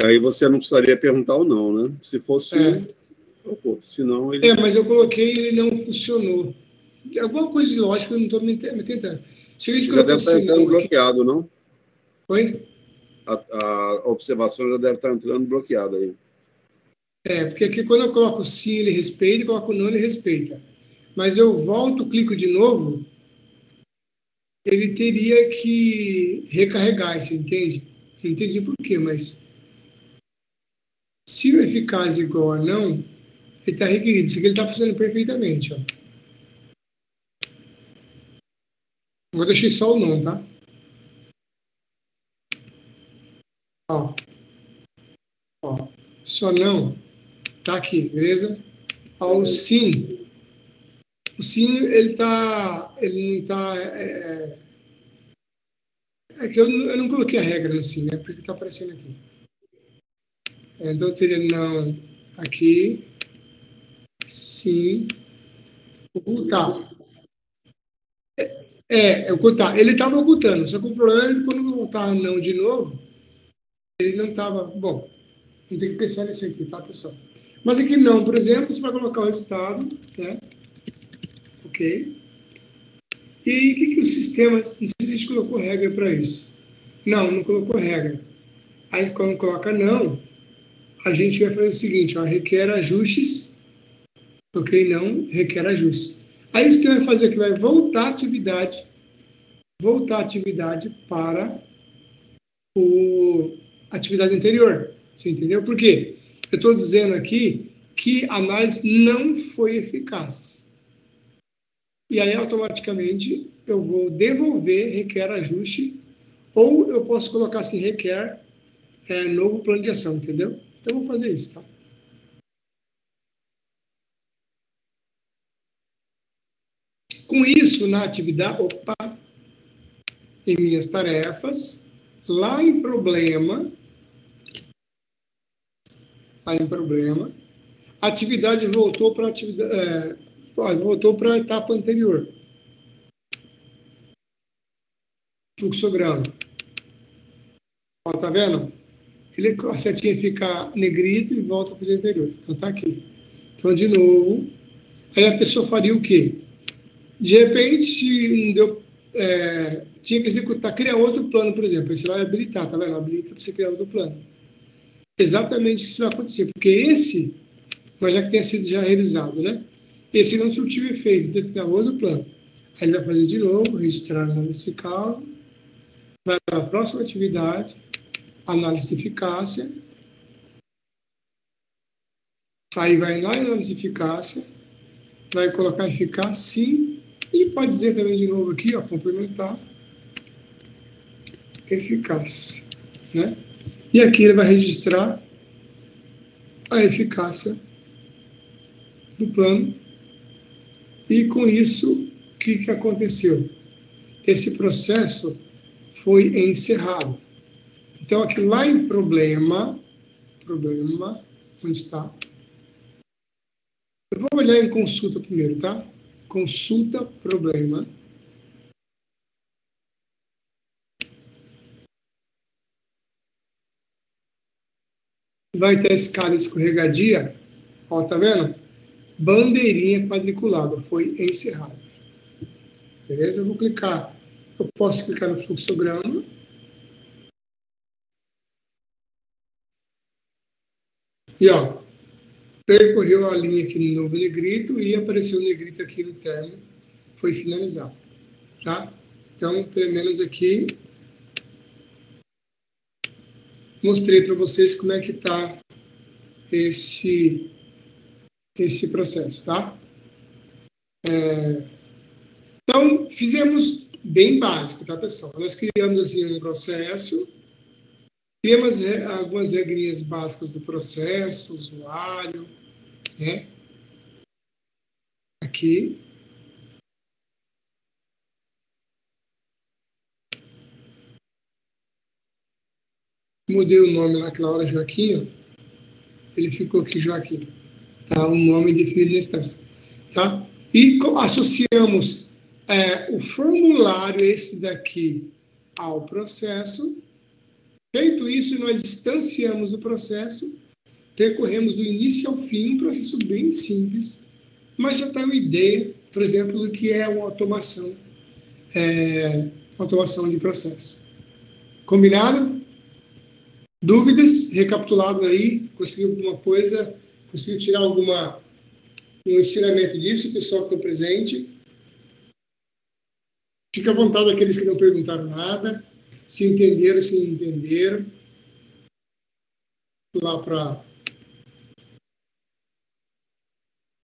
Aí você não precisaria perguntar ou não, né? Se for sim, se não, ele... Mas eu coloquei e ele não funcionou. Alguma coisa de lógica eu não estou me tentando. Se a gente Já colocou deve estar se entrando não aqui. bloqueado, não? Oi? A observação já deve estar entrando bloqueada aí. Porque aqui quando eu coloco sim, ele respeita, e coloco não, ele respeita. Mas eu volto, clico de novo, ele teria que recarregar, você entende? Não entendi por quê, mas se o eficaz é igual a não, ele está requerido. Isso aqui ele está funcionando perfeitamente. Ó. Vou deixar só o não, tá? Ó, ó. Só não, tá aqui, beleza? Ó, o sim, ele não tá, que eu não coloquei a regra no sim, né? Por isso que tá aparecendo aqui. Então teria não aqui, sim, ocultar. Ocultar. Ele estava ocultando, só que o problema é que quando eu voltar não de novo, ele não estava. Bom, não tem que pensar nisso aqui, tá, pessoal? Mas aqui não, por exemplo, você vai colocar o resultado, né? Ok. E o que o sistema. Não sei se a gente colocou regra para isso. Não, não colocou regra. Aí quando coloca não, a gente vai fazer o seguinte, ó, requer ajustes, ok? Não, requer ajustes. Aí o sistema vai fazer o que? Vai voltar a atividade para a atividade anterior. Você entendeu? Por quê? Eu estou dizendo aqui que a análise não foi eficaz. E aí, automaticamente, eu vou devolver, requer ajuste, ou eu posso colocar assim, requer novo plano de ação, entendeu? Então, eu vou fazer isso, tá? Com isso, na atividade, em minhas tarefas, lá em problema, a atividade voltou para a etapa anterior, fluxograma. Ó, tá vendo? A setinha fica negrito e volta para o anterior. Então tá aqui. Então, de novo, aí a pessoa faria o quê? De repente, se não deu, tinha que executar, criar outro plano, por exemplo. Aí você vai habilitar, tá vendo? Habilita para você criar outro plano. Exatamente isso vai acontecer, porque esse, mas já que tenha sido já realizado, né? Esse não surtiu efeito, tem que criar outro plano. Aí ele vai fazer de novo, registrar a análise de cálculo, vai para a próxima atividade, análise de eficácia, aí vai na análise de eficácia, vai colocar eficácia sim, e pode dizer também de novo aqui, ó, complementar, eficácia, né? E aqui ele vai registrar a eficácia do plano, e com isso, o que aconteceu? Esse processo foi encerrado. Então, aqui lá em problema, onde está? Eu vou olhar em consulta primeiro, tá? Consulta, problema. Vai ter a escada escorregadia, ó, tá vendo? Bandeirinha quadriculada, foi encerrado. Beleza? Eu vou clicar. Eu posso clicar no fluxograma. E, ó, percorreu a linha aqui no novo negrito e apareceu o negrito aqui no término. Foi finalizado, tá? Então, pelo menos aqui, mostrei para vocês como é que está esse processo, tá? Então, fizemos bem básico, tá, pessoal? Nós criamos, assim, um processo, criamos algumas regrinhas básicas do processo, usuário, né? Aqui. Mudei o nome naquela hora, Joaquim, ó. Ele ficou aqui, Joaquim. Tá? Um nome definido na instância. Tá? E associamos o formulário, esse daqui, ao processo. Feito isso, nós instanciamos o processo, percorremos do início ao fim, um processo bem simples, mas já está uma ideia, por exemplo, do que é uma automação de processo. Combinado? Dúvidas? Recapitulado aí? Conseguiu alguma coisa? Conseguiu tirar um ensinamento disso, pessoal que está presente? Fica à vontade aqueles que não perguntaram nada, se entenderam, se não entenderam. Lá para